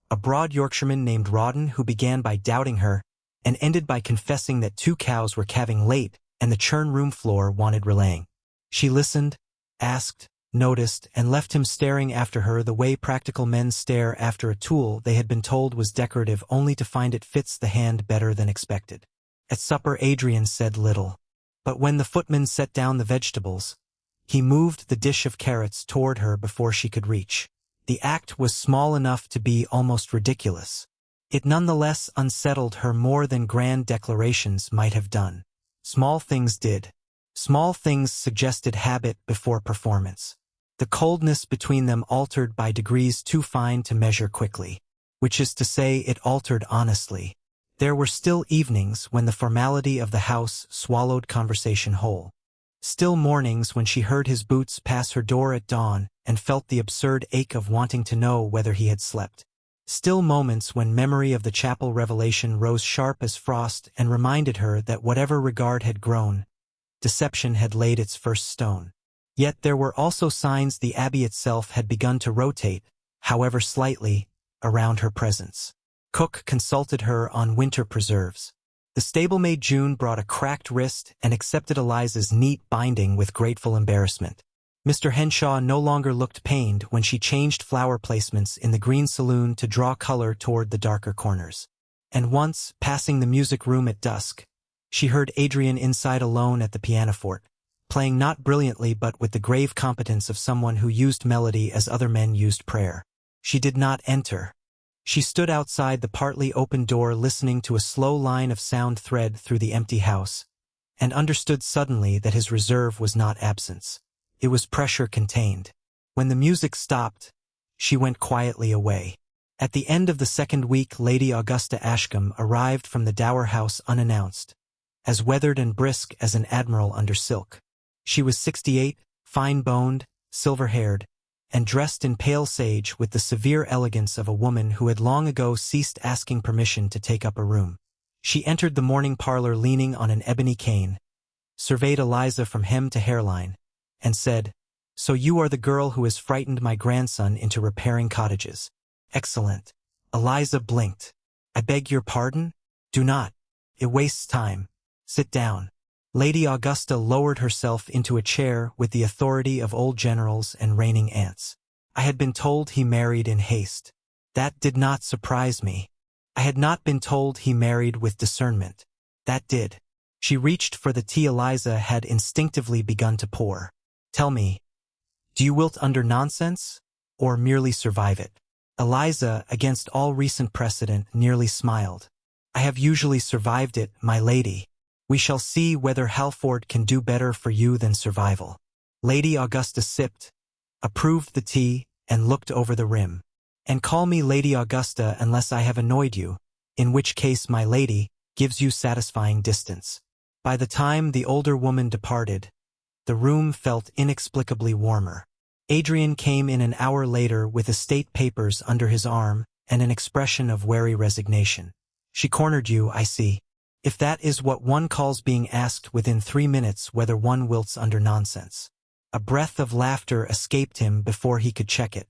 a broad Yorkshireman named Rawdon, who began by doubting her and ended by confessing that 2 cows were calving late and the churn room floor wanted relaying. She listened, asked, noticed, and left him staring after her the way practical men stare after a tool they had been told was decorative only to find it fits the hand better than expected. At supper Adrian said little. But when the footman set down the vegetables, he moved the dish of carrots toward her before she could reach. The act was small enough to be almost ridiculous. It nonetheless unsettled her more than grand declarations might have done. Small things did. Small things suggested habit before performance. The coldness between them altered by degrees too fine to measure quickly, which is to say it altered honestly. There were still evenings when the formality of the house swallowed conversation whole. Still mornings when she heard his boots pass her door at dawn and felt the absurd ache of wanting to know whether he had slept. Still moments when memory of the chapel revelation rose sharp as frost and reminded her that whatever regard had grown, deception had laid its first stone. Yet there were also signs the abbey itself had begun to rotate, however slightly, around her presence. Cook consulted her on winter preserves. The stablemate June brought a cracked wrist and accepted Eliza's neat binding with grateful embarrassment. Mr. Henshaw no longer looked pained when she changed flower placements in the green saloon to draw color toward the darker corners. And once, passing the music room at dusk, she heard Adrian inside alone at the pianoforte, playing not brilliantly but with the grave competence of someone who used melody as other men used prayer. She did not enter. She stood outside the partly open door listening to a slow line of sound thread through the empty house, and understood suddenly that his reserve was not absence. It was pressure contained. When the music stopped, she went quietly away. At the end of the 2nd week Lady Augusta Ashcombe arrived from the dower house unannounced, as weathered and brisk as an admiral under silk. She was 68, fine-boned, silver-haired, and dressed in pale sage with the severe elegance of a woman who had long ago ceased asking permission to take up a room. She entered the morning parlor leaning on an ebony cane, surveyed Eliza from hem to hairline, and said, "So you are the girl who has frightened my grandson into repairing cottages. Excellent." Eliza blinked. "I beg your pardon?" "Do not. It wastes time. Sit down." Lady Augusta lowered herself into a chair with the authority of old generals and reigning aunts. I had been told he married in haste. That did not surprise me. I had not been told he married with discernment. That did. She reached for the tea Eliza had instinctively begun to pour. Tell me, do you wilt under nonsense, or merely survive it? Eliza, against all recent precedent, nearly smiled. I have usually survived it, my lady. We shall see whether Halford can do better for you than survival. Lady Augusta sipped, approved the tea, and looked over the rim. And call me Lady Augusta unless I have annoyed you, in which case my lady gives you satisfying distance. By the time the older woman departed, the room felt inexplicably warmer. Adrian came in an hour later with estate papers under his arm and an expression of wary resignation. She cornered you, I see. If that is what one calls being asked within 3 minutes whether one wilts under nonsense. A breath of laughter escaped him before he could check it.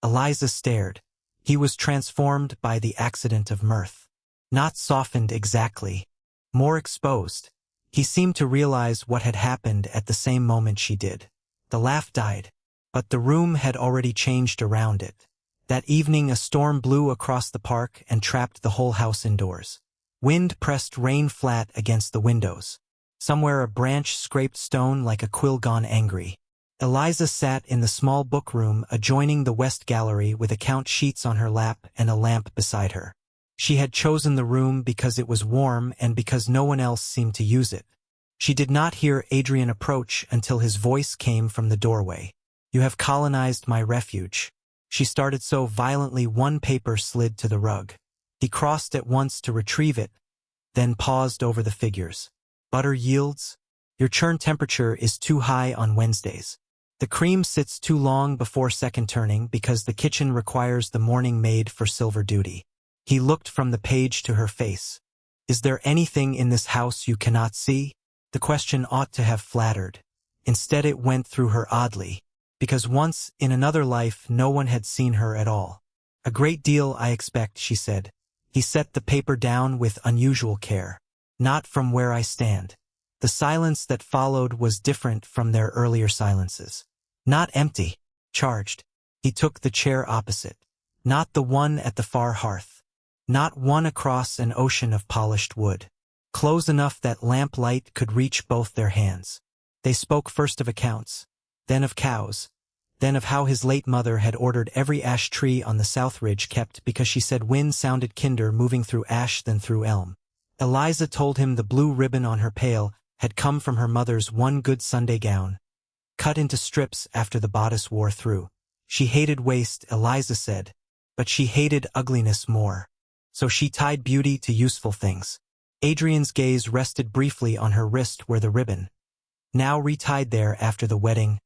Eliza stared. He was transformed by the accident of mirth. Not softened exactly. More exposed. He seemed to realize what had happened at the same moment she did. The laugh died. But the room had already changed around it. That evening a storm blew across the park and trapped the whole house indoors. Wind pressed rain flat against the windows. Somewhere a branch scraped stone like a quill gone angry. Eliza sat in the small book room adjoining the west gallery with account sheets on her lap and a lamp beside her. She had chosen the room because it was warm and because no one else seemed to use it. She did not hear Adrian approach until his voice came from the doorway. You have colonized my refuge. She started so violently one paper slid to the rug. He crossed at once to retrieve it, then paused over the figures. Butter yields? Your churn temperature is too high on Wednesdays. The cream sits too long before second turning because the kitchen requires the morning maid for silver duty. He looked from the page to her face. Is there anything in this house you cannot see? The question ought to have flattered. Instead it went through her oddly, because once in another life no one had seen her at all. A great deal, I expect, she said. He set the paper down with unusual care. Not from where I stand. The silence that followed was different from their earlier silences. Not empty, charged. He took the chair opposite. Not the one at the far hearth. Not one across an ocean of polished wood. Close enough that lamplight could reach both their hands. They spoke first of accounts, then of cows, then of how his late mother had ordered every ash tree on the south ridge kept because she said wind sounded kinder moving through ash than through elm. Eliza told him the blue ribbon on her pail had come from her mother's one good Sunday gown, cut into strips after the bodice wore through. She hated waste, Eliza said, but she hated ugliness more. So she tied beauty to useful things. Adrian's gaze rested briefly on her wrist where the ribbon, now retied there after the wedding,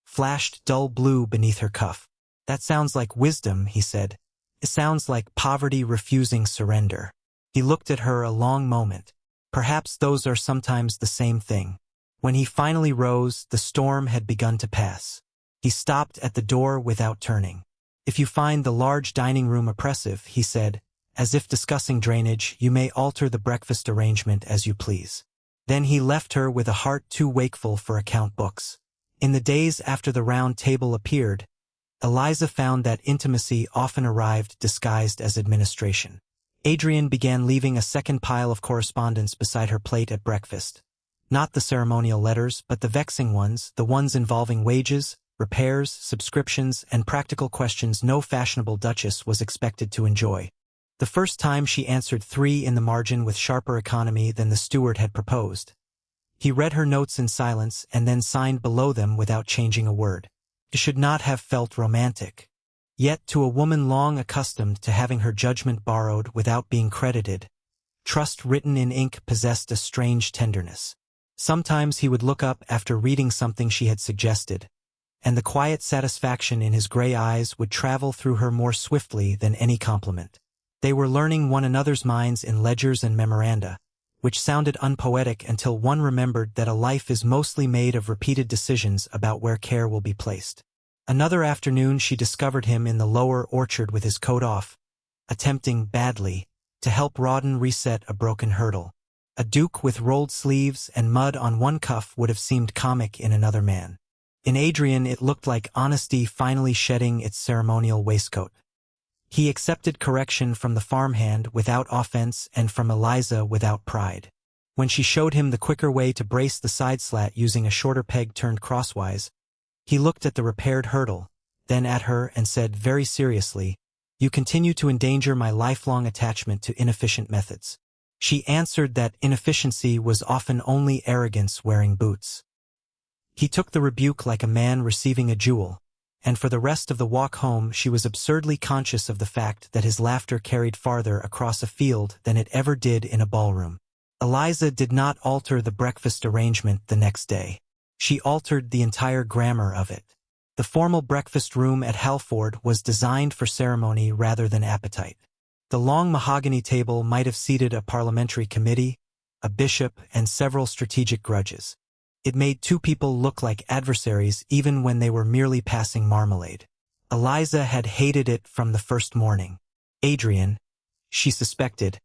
flashed dull blue beneath her cuff. That sounds like wisdom, he said. It sounds like poverty refusing surrender. He looked at her a long moment. Perhaps those are sometimes the same thing. When he finally rose, the storm had begun to pass. He stopped at the door without turning. If you find the large dining room oppressive, he said, as if discussing drainage, you may alter the breakfast arrangement as you please. Then he left her with a heart too wakeful for account books. In the days after the round table appeared, Eliza found that intimacy often arrived disguised as administration. Adrian began leaving a second pile of correspondence beside her plate at breakfast. Not the ceremonial letters, but the vexing ones, the ones involving wages, repairs, subscriptions, and practical questions no fashionable duchess was expected to enjoy. The first time she answered 3 in the margin with sharper economy than the steward had proposed. He read her notes in silence and then signed below them without changing a word. It should not have felt romantic. Yet to a woman long accustomed to having her judgment borrowed without being credited, trust written in ink possessed a strange tenderness. Sometimes he would look up after reading something she had suggested, and the quiet satisfaction in his gray eyes would travel through her more swiftly than any compliment. They were learning one another's minds in ledgers and memoranda, which sounded unpoetic until one remembered that a life is mostly made of repeated decisions about where care will be placed. Another afternoon she discovered him in the lower orchard with his coat off, attempting badly to help Rawdon reset a broken hurdle. A duke with rolled sleeves and mud on one cuff would have seemed comic in another man. In Adrian it looked like honesty finally shedding its ceremonial waistcoat. He accepted correction from the farmhand without offense and from Eliza without pride. When she showed him the quicker way to brace the side slat using a shorter peg turned crosswise, he looked at the repaired hurdle, then at her and said very seriously, "You continue to endanger my lifelong attachment to inefficient methods." She answered that inefficiency was often only arrogance wearing boots. He took the rebuke like a man receiving a jewel, and for the rest of the walk home she was absurdly conscious of the fact that his laughter carried farther across a field than it ever did in a ballroom. Eliza did not alter the breakfast arrangement the next day. She altered the entire grammar of it. The formal breakfast room at Halford was designed for ceremony rather than appetite. The long mahogany table might have seated a parliamentary committee, a bishop, and several strategic grudges. It made two people look like adversaries even when they were merely passing marmalade. Eliza had hated it from the first morning. Adrian, she suspected,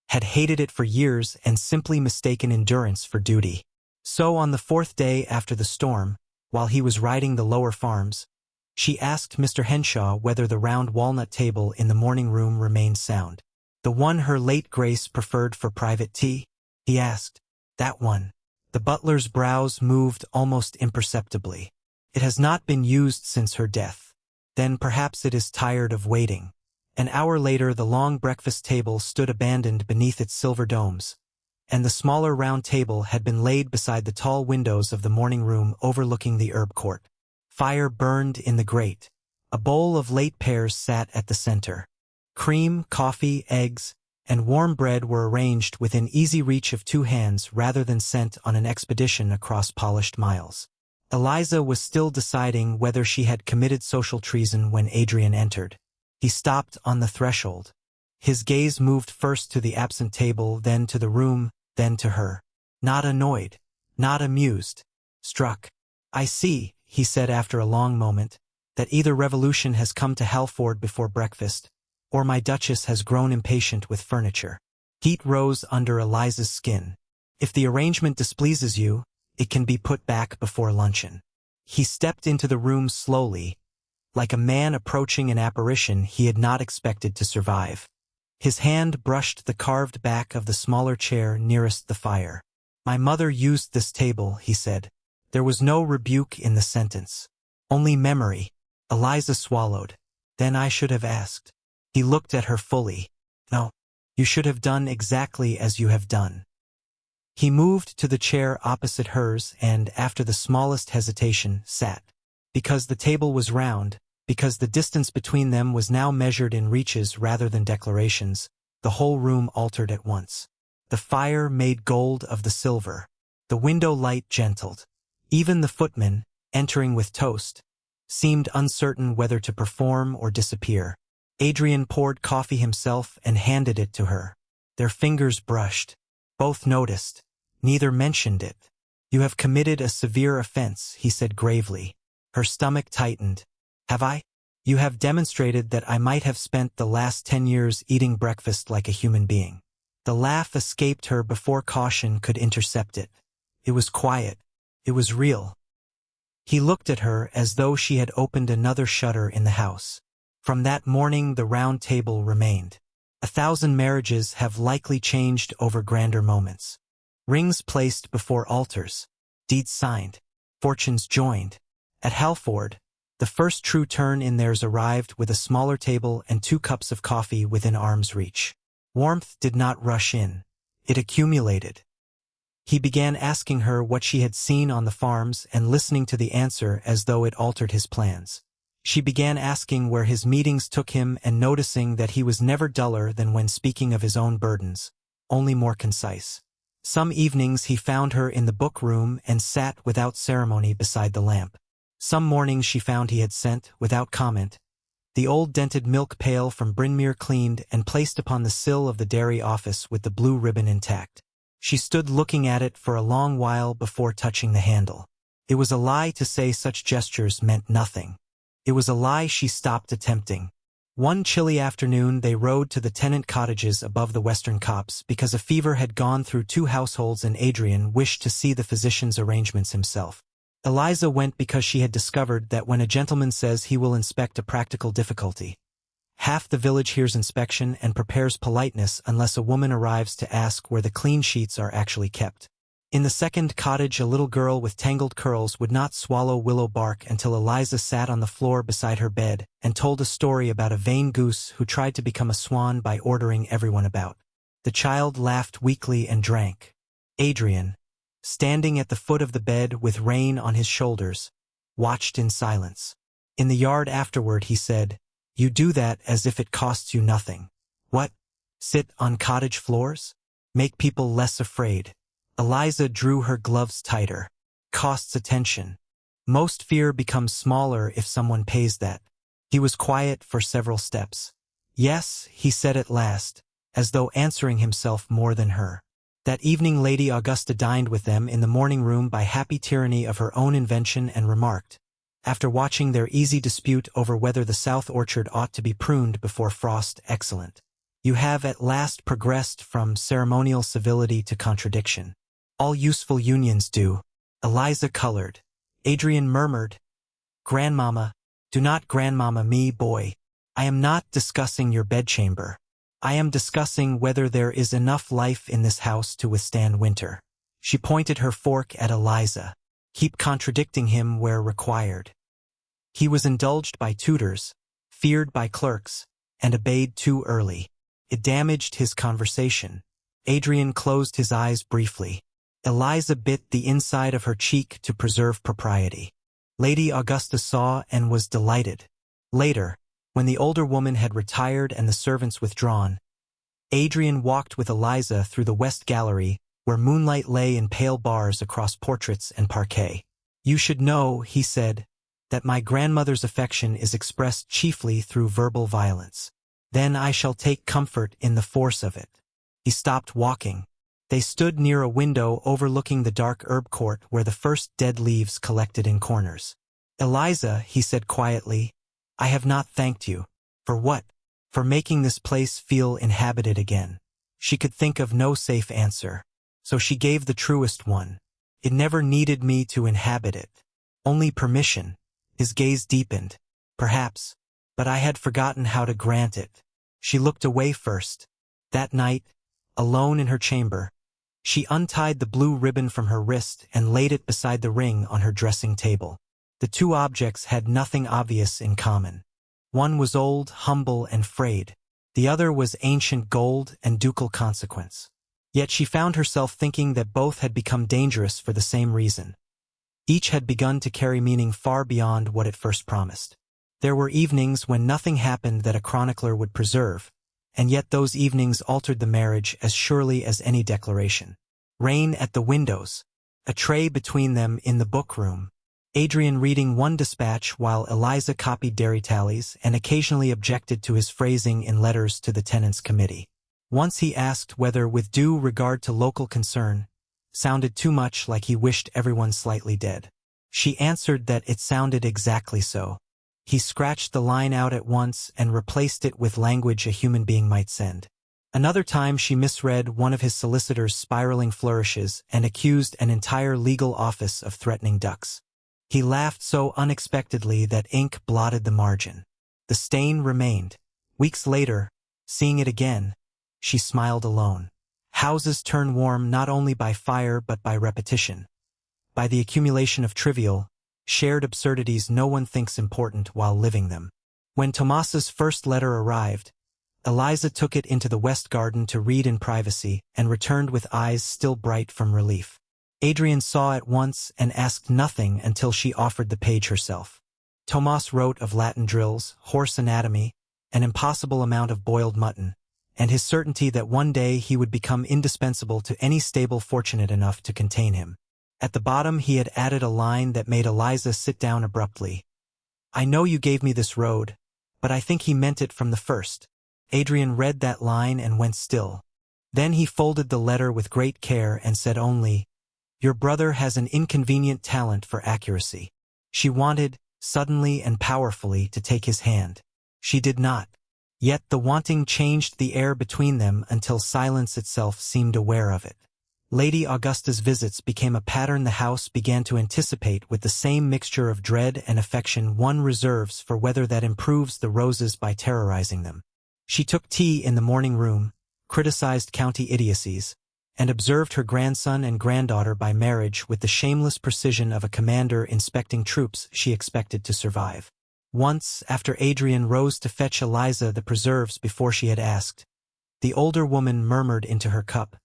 had hated it for years and simply mistaken endurance for duty. So on the fourth day after the storm, while he was riding the lower farms, she asked Mr. Henshaw whether the round walnut table in the morning room remained sound. "The one her late grace preferred for private tea?" he asked. "That one." The butler's brows moved almost imperceptibly. "It has not been used since her death." "Then perhaps it is tired of waiting." An hour later the long breakfast table stood abandoned beneath its silver domes, and the smaller round table had been laid beside the tall windows of the morning room overlooking the herb court. Fire burned in the grate. A bowl of late pears sat at the center. Cream, coffee, eggs, and warm bread were arranged within easy reach of two hands rather than sent on an expedition across polished miles. Eliza was still deciding whether she had committed social treason when Adrian entered. He stopped on the threshold. His gaze moved first to the absent table, then to the room, then to her. Not annoyed, not amused. Struck. "I see," he said after a long moment, "that either revolution has come to Halford before breakfast, or my Duchess has grown impatient with furniture." Heat rose under Eliza's skin. "If the arrangement displeases you, it can be put back before luncheon." He stepped into the room slowly, like a man approaching an apparition he had not expected to survive. His hand brushed the carved back of the smaller chair nearest the fire. "My mother used this table," he said. There was no rebuke in the sentence, only memory. Eliza swallowed. "Then I should have asked." He looked at her fully. "No, you should have done exactly as you have done." He moved to the chair opposite hers and, after the smallest hesitation, sat. Because the table was round, because the distance between them was now measured in reaches rather than declarations, the whole room altered at once. The fire made gold of the silver. The window light gentled. Even the footman, entering with toast, seemed uncertain whether to perform or disappear. Adrian poured coffee himself and handed it to her. Their fingers brushed. Both noticed. Neither mentioned it. "You have committed a severe offense," he said gravely. Her stomach tightened. "Have I? You have demonstrated that I might have spent the last 10 years eating breakfast like a human being." The laugh escaped her before caution could intercept it. It was quiet. It was real. He looked at her as though she had opened another shutter in the house. From that morning the round table remained. 1,000 marriages have likely changed over grander moments. Rings placed before altars. Deeds signed. Fortunes joined. At Halford, the first true turn in theirs arrived with a smaller table and 2 cups of coffee within arm's reach. Warmth did not rush in. It accumulated. He began asking her what she had seen on the farms and listening to the answer as though it altered his plans. She began asking where his meetings took him and noticing that he was never duller than when speaking of his own burdens, only more concise. Some evenings he found her in the book room and sat without ceremony beside the lamp. Some mornings she found he had sent, without comment, the old dented milk pail from Brynmere cleaned and placed upon the sill of the dairy office with the blue ribbon intact. She stood looking at it for a long while before touching the handle. It was a lie to say such gestures meant nothing. It was a lie she stopped attempting. One chilly afternoon they rode to the tenant cottages above the western copse because a fever had gone through 2 households and Adrian wished to see the physician's arrangements himself. Eliza went because she had discovered that when a gentleman says he will inspect a practical difficulty, half the village hears inspection and prepares politeness unless a woman arrives to ask where the clean sheets are actually kept. In the second cottage, a little girl with tangled curls would not swallow willow bark until Eliza sat on the floor beside her bed and told a story about a vain goose who tried to become a swan by ordering everyone about. The child laughed weakly and drank. Adrian, standing at the foot of the bed with Rain on his shoulders, watched in silence. In the yard afterward he said, "You do that as if it costs you nothing. What? Sit on cottage floors? Make people less afraid." Eliza drew her gloves tighter. "Costs attention. Most fear becomes smaller if someone pays that." He was quiet for several steps. "Yes," he said at last, as though answering himself more than her. That evening Lady Augusta dined with them in the morning room by happy tyranny of her own invention and remarked, after watching their easy dispute over whether the south orchard ought to be pruned before frost, "Excellent. You have at last progressed from ceremonial civility to contradiction. All useful unions do." Eliza colored. Adrian murmured, "Grandmama, do not grandmama me, boy. I am not discussing your bedchamber. I am discussing whether there is enough life in this house to withstand winter." She pointed her fork at Eliza. "Keep contradicting him where required." He was indulged by tutors, feared by clerks, and obeyed too early. It damaged his conversation. Adrian closed his eyes briefly. Eliza bit the inside of her cheek to preserve propriety. Lady Augusta saw and was delighted. Later, when the older woman had retired and the servants withdrawn, Adrian walked with Eliza through the west gallery, where moonlight lay in pale bars across portraits and parquet. "You should know," he said, "that my grandmother's affection is expressed chiefly through verbal violence. Then I shall take comfort in the force of it." He stopped walking. They stood near a window overlooking the dark herb court where the first dead leaves collected in corners. "Eliza," he said quietly, "I have not thanked you." "For what?" "For making this place feel inhabited again." She could think of no safe answer, so she gave the truest one. "It never needed me to inhabit it. Only permission." His gaze deepened. "Perhaps, but I had forgotten how to grant it." She looked away first. That night, alone in her chamber, she untied the blue ribbon from her wrist and laid it beside the ring on her dressing table. The two objects had nothing obvious in common. One was old, humble, and frayed. The other was ancient gold and ducal consequence. Yet she found herself thinking that both had become dangerous for the same reason. Each had begun to carry meaning far beyond what it first promised. There were evenings when nothing happened that a chronicler would preserve, and yet those evenings altered the marriage as surely as any declaration. Rain at the windows, a tray between them in the book-room, Adrian reading one dispatch while Eliza copied dairy tallies and occasionally objected to his phrasing in letters to the tenants' committee. Once he asked whether, with due regard to local concern, sounded too much like he wished everyone slightly dead. She answered that it sounded exactly so. He scratched the line out at once and replaced it with language a human being might send. Another time she misread one of his solicitor's spiraling flourishes and accused an entire legal office of threatening ducks. He laughed so unexpectedly that ink blotted the margin. The stain remained. Weeks later, seeing it again, she smiled alone. Houses turn warm not only by fire but by repetition, by the accumulation of trivial, shared absurdities no one thinks important while living them. When Tomas's first letter arrived, Eliza took it into the west garden to read in privacy and returned with eyes still bright from relief. Adrian saw at once and asked nothing until she offered the page herself. Tomas wrote of Latin drills, horse anatomy, an impossible amount of boiled mutton, and his certainty that one day he would become indispensable to any stable fortunate enough to contain him. At the bottom he had added a line that made Eliza sit down abruptly. "I know you gave me this road, but I think he meant it from the first." Adrian read that line and went still. Then he folded the letter with great care and said only, "Your brother has an inconvenient talent for accuracy." She wanted, suddenly and powerfully, to take his hand. She did not. Yet the wanting changed the air between them until silence itself seemed aware of it. Lady Augusta's visits became a pattern the house began to anticipate with the same mixture of dread and affection one reserves for weather that improves the roses by terrorizing them. She took tea in the morning room, criticized county idiocies, and observed her grandson and granddaughter by marriage with the shameless precision of a commander inspecting troops she expected to survive. Once, after Adrian rose to fetch Eliza the preserves before she had asked, the older woman murmured into her cup,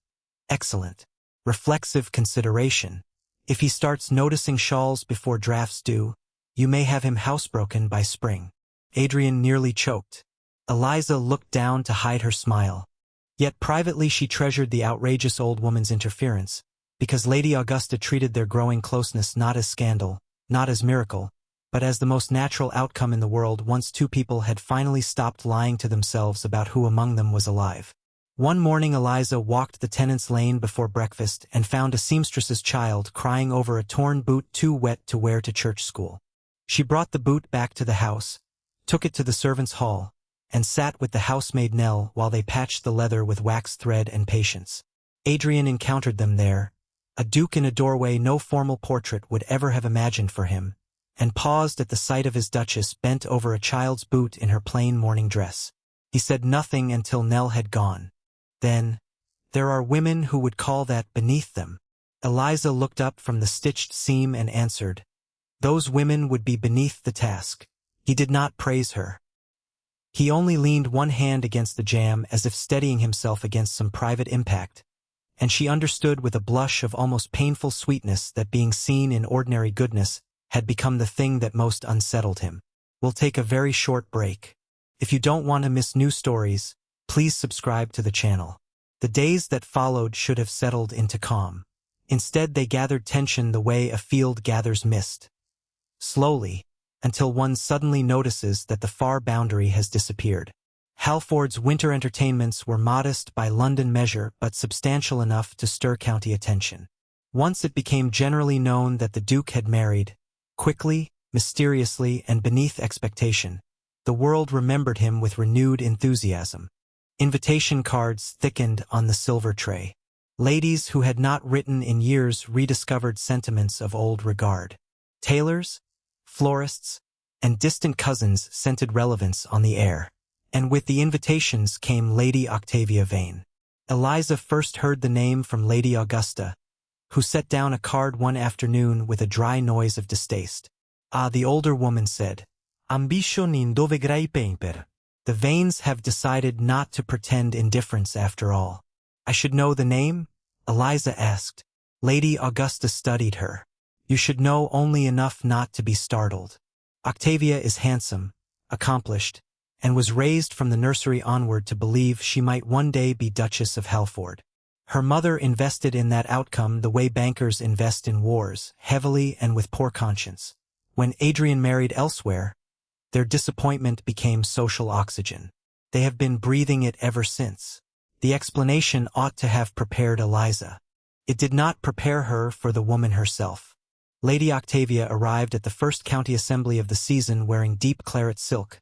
"Excellent. Reflexive consideration. If he starts noticing shawls before drafts due, you may have him housebroken by spring." Adrian nearly choked. Eliza looked down to hide her smile. Yet privately she treasured the outrageous old woman's interference, because Lady Augusta treated their growing closeness not as scandal, not as miracle, but as the most natural outcome in the world once two people had finally stopped lying to themselves about who among them was alive. One morning Eliza walked the tenant's lane before breakfast and found a seamstress's child crying over a torn boot too wet to wear to church school. She brought the boot back to the house, took it to the servants' hall, and sat with the housemaid Nell while they patched the leather with waxed thread and patience. Adrian encountered them there, a duke in a doorway no formal portrait would ever have imagined for him, and paused at the sight of his duchess bent over a child's boot in her plain morning dress. He said nothing until Nell had gone. Then, "There are women who would call that beneath them." Eliza looked up from the stitched seam and answered, "Those women would be beneath the task." He did not praise her. He only leaned one hand against the jamb as if steadying himself against some private impact, and she understood with a blush of almost painful sweetness that being seen in ordinary goodness had become the thing that most unsettled him. We'll take a very short break. If you don't want to miss new stories, please subscribe to the channel. The days that followed should have settled into calm. Instead they gathered tension the way a field gathers mist. Slowly, until one suddenly notices that the far boundary has disappeared. Halford's winter entertainments were modest by London measure but substantial enough to stir county attention. Once it became generally known that the Duke had married, quickly, mysteriously, and beneath expectation, the world remembered him with renewed enthusiasm. Invitation cards thickened on the silver tray. Ladies who had not written in years rediscovered sentiments of old regard. Tailors, florists, and distant cousins scented relevance on the air. And with the invitations came Lady Octavia Vane. Eliza first heard the name from Lady Augusta, who set down a card one afternoon with a dry noise of distaste. "Ah," the older woman said, "Ambition in dove grai paper." The Vanes have decided not to pretend indifference after all. "I should know the name?" Eliza asked. Lady Augusta studied her. "You should know only enough not to be startled. Octavia is handsome, accomplished, and was raised from the nursery onward to believe she might one day be Duchess of Halford. Her mother invested in that outcome the way bankers invest in wars, heavily and with poor conscience. When Adrian married elsewhere, their disappointment became social oxygen. They have been breathing it ever since. The explanation ought to have prepared Eliza. It did not prepare her for the woman herself. Lady Octavia arrived at the first county assembly of the season wearing deep claret silk,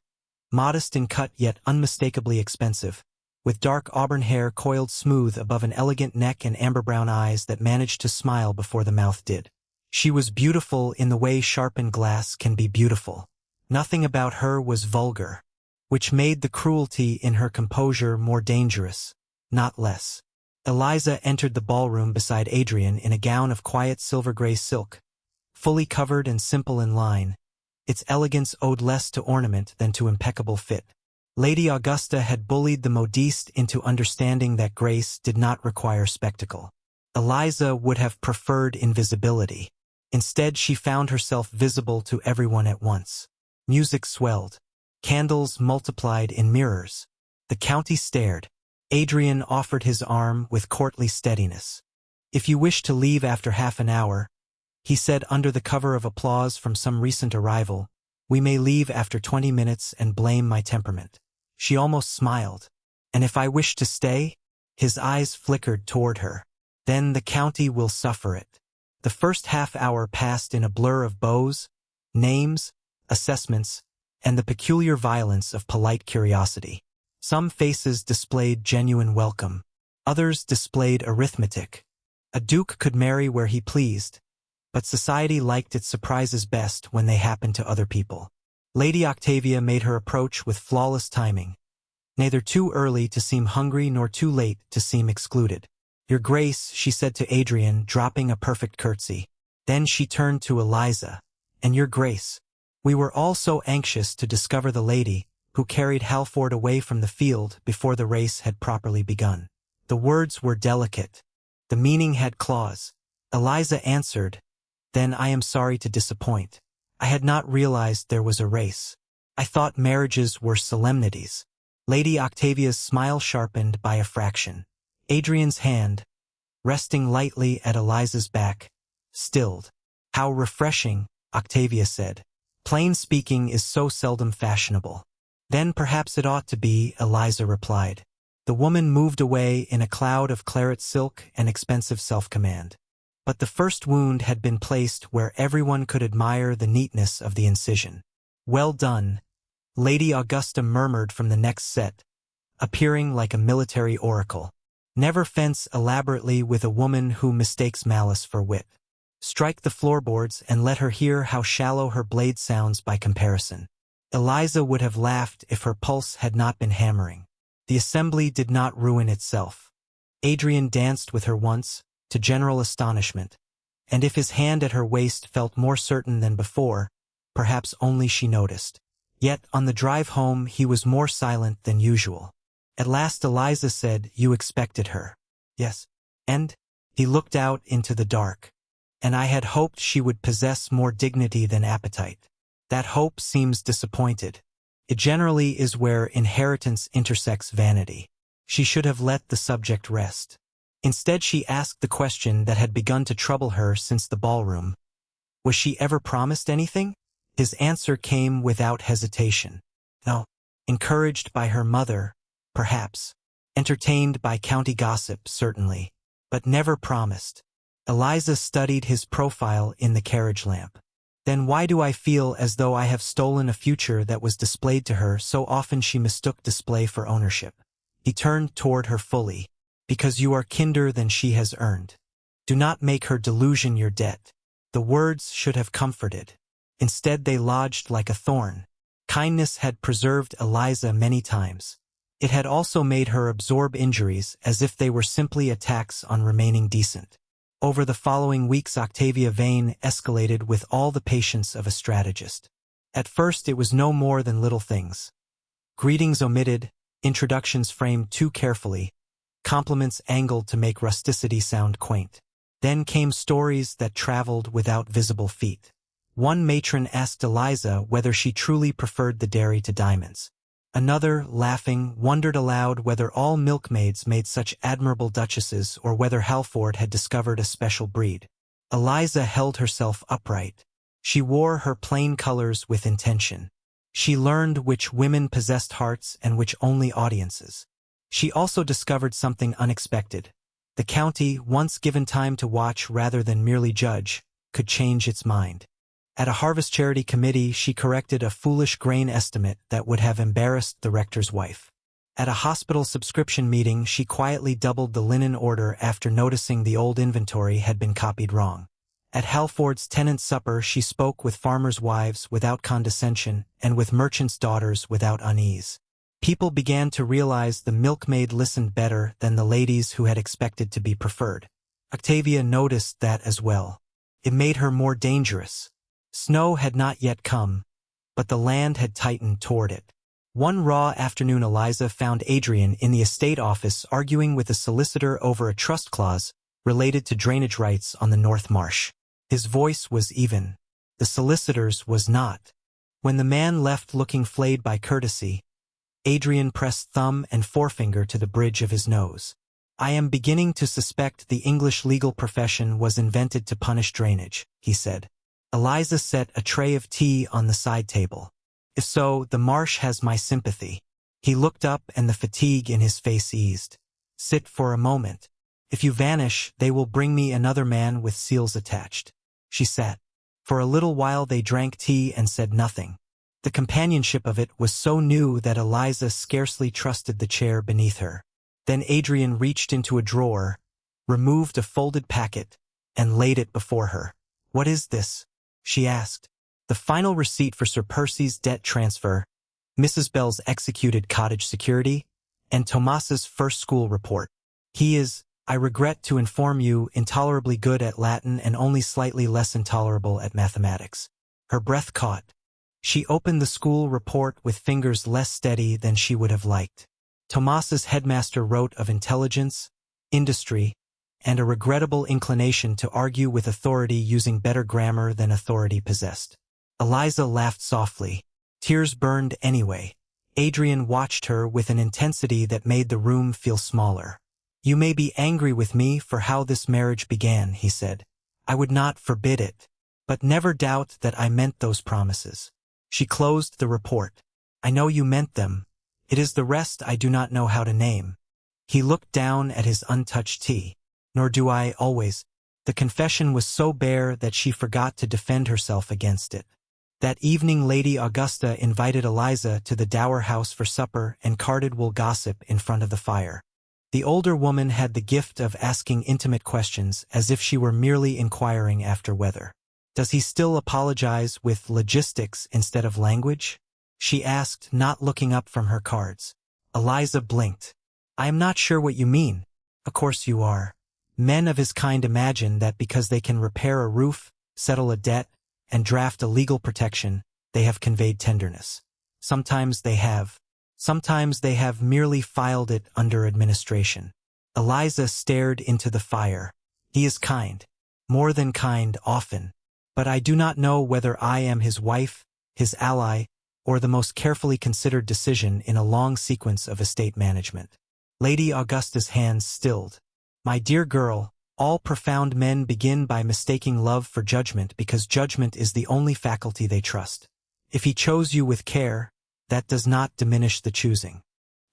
modest in cut yet unmistakably expensive, with dark auburn hair coiled smooth above an elegant neck and amber-brown eyes that managed to smile before the mouth did. She was beautiful in the way sharpened glass can be beautiful. Nothing about her was vulgar, which made the cruelty in her composure more dangerous, not less. Eliza entered the ballroom beside Adrian in a gown of quiet silver-gray silk, fully covered and simple in line. Its elegance owed less to ornament than to impeccable fit. Lady Augusta had bullied the modiste into understanding that grace did not require spectacle. Eliza would have preferred invisibility. Instead, she found herself visible to everyone at once. Music swelled. Candles multiplied in mirrors. The county stared. Adrian offered his arm with courtly steadiness. "If you wish to leave after half an hour," he said under the cover of applause from some recent arrival, "we may leave after 20 minutes and blame my temperament." She almost smiled. "And if I wish to stay?" His eyes flickered toward her. "Then the county will suffer it." The first half-hour passed in a blur of bows, names, assessments, and the peculiar violence of polite curiosity. Some faces displayed genuine welcome. Others displayed arithmetic. A duke could marry where he pleased, but society liked its surprises best when they happened to other people. Lady Octavia made her approach with flawless timing, neither too early to seem hungry nor too late to seem excluded. "Your Grace," she said to Adrian, dropping a perfect curtsy. Then she turned to Eliza. "And Your Grace, we were all so anxious to discover the lady who carried Halford away from the field before the race had properly begun." The words were delicate. The meaning had claws. Eliza answered, "Then I am sorry to disappoint. I had not realized there was a race. I thought marriages were solemnities." Lady Octavia's smile sharpened by a fraction. Adrian's hand, resting lightly at Eliza's back, stilled. "How refreshing," Octavia said. "Plain speaking is so seldom fashionable." "Then perhaps it ought to be," Eliza replied. The woman moved away in a cloud of claret silk and expensive self-command. But the first wound had been placed where everyone could admire the neatness of the incision. "Well done," Lady Augusta murmured from the next set, appearing like a military oracle. "Never fence elaborately with a woman who mistakes malice for wit. Strike the floorboards and let her hear how shallow her blade sounds by comparison." Eliza would have laughed if her pulse had not been hammering. The assembly did not ruin itself. Adrian danced with her once, to general astonishment, and if his hand at her waist felt more certain than before, perhaps only she noticed. Yet on the drive home he was more silent than usual. At last Eliza said, "You expected her." "Yes." "And?" He looked out into the dark. "And I had hoped she would possess more dignity than appetite." "That hope seems disappointed." "It generally is where inheritance intersects vanity." She should have let the subject rest. Instead she asked the question that had begun to trouble her since the ballroom. Was she ever promised anything? His answer came without hesitation. No. Encouraged by her mother, perhaps. Entertained by county gossip, certainly. But never promised. Eliza studied his profile in the carriage lamp. "Then why do I feel as though I have stolen a future that was displayed to her so often she mistook display for ownership?" He turned toward her fully. "Because you are kinder than she has earned. Do not make her delusion your debt." The words should have comforted. Instead they lodged like a thorn. Kindness had preserved Eliza many times. It had also made her absorb injuries as if they were simply attacks on remaining decent. Over the following weeks Octavia Vane escalated with all the patience of a strategist. At first it was no more than little things. Greetings omitted, introductions framed too carefully, compliments angled to make rusticity sound quaint. Then came stories that traveled without visible feet. One matron asked Eliza whether she truly preferred the dairy to diamonds. Another, laughing, wondered aloud whether all milkmaids made such admirable duchesses or whether Halford had discovered a special breed. Eliza held herself upright. She wore her plain colors with intention. She learned which women possessed hearts and which only audiences. She also discovered something unexpected. The county, once given time to watch rather than merely judge, could change its mind. At a harvest charity committee she corrected a foolish grain estimate that would have embarrassed the rector's wife. At a hospital subscription meeting she quietly doubled the linen order after noticing the old inventory had been copied wrong. At Halford's tenant supper she spoke with farmers' wives without condescension and with merchants' daughters without unease. People began to realize the milkmaid listened better than the ladies who had expected to be preferred. Octavia noticed that as well. It made her more dangerous. Snow had not yet come, but the land had tightened toward it. One raw afternoon Eliza found Adrian in the estate office arguing with a solicitor over a trust clause related to drainage rights on the North Marsh. His voice was even. The solicitor's was not. When the man left looking flayed by courtesy, Adrian pressed thumb and forefinger to the bridge of his nose. "I am beginning to suspect the English legal profession was invented to punish drainage," he said. Eliza set a tray of tea on the side table. "If so, the marsh has my sympathy." He looked up and the fatigue in his face eased. "Sit for a moment. If you vanish, they will bring me another man with seals attached." She sat. For a little while they drank tea and said nothing. The companionship of it was so new that Eliza scarcely trusted the chair beneath her. Then Adrian reached into a drawer, removed a folded packet, and laid it before her. "What is this?" she asked. "The final receipt for Sir Percy's debt transfer, Mrs. Bell's executed cottage security, and Tomas's first school report. He is, I regret to inform you, intolerably good at Latin and only slightly less intolerable at mathematics." Her breath caught. She opened the school report with fingers less steady than she would have liked. Tomas's headmaster wrote of intelligence, industry, and a regrettable inclination to argue with authority using better grammar than authority possessed. Eliza laughed softly. Tears burned anyway. Adrian watched her with an intensity that made the room feel smaller. "You may be angry with me for how this marriage began," he said. "I would not forbid it. But never doubt that I meant those promises." She closed the report. "I know you meant them. It is the rest I do not know how to name." He looked down at his untouched tea. "Nor do I always." The confession was so bare that she forgot to defend herself against it. That evening Lady Augusta invited Eliza to the Dower House for supper and carded wool gossip in front of the fire. The older woman had the gift of asking intimate questions as if she were merely inquiring after weather. "Does he still apologize with logistics instead of language?" she asked, not looking up from her cards. Eliza blinked. "I am not sure what you mean." "Of course you are. Men of his kind imagine that because they can repair a roof, settle a debt, and draft a legal protection, they have conveyed tenderness. Sometimes they have. Sometimes they have merely filed it under administration." Eliza stared into the fire. "He is kind. More than kind often. But I do not know whether I am his wife, his ally, or the most carefully considered decision in a long sequence of estate management." Lady Augusta's hands stilled. "My dear girl, all profound men begin by mistaking love for judgment because judgment is the only faculty they trust. If he chose you with care, that does not diminish the choosing.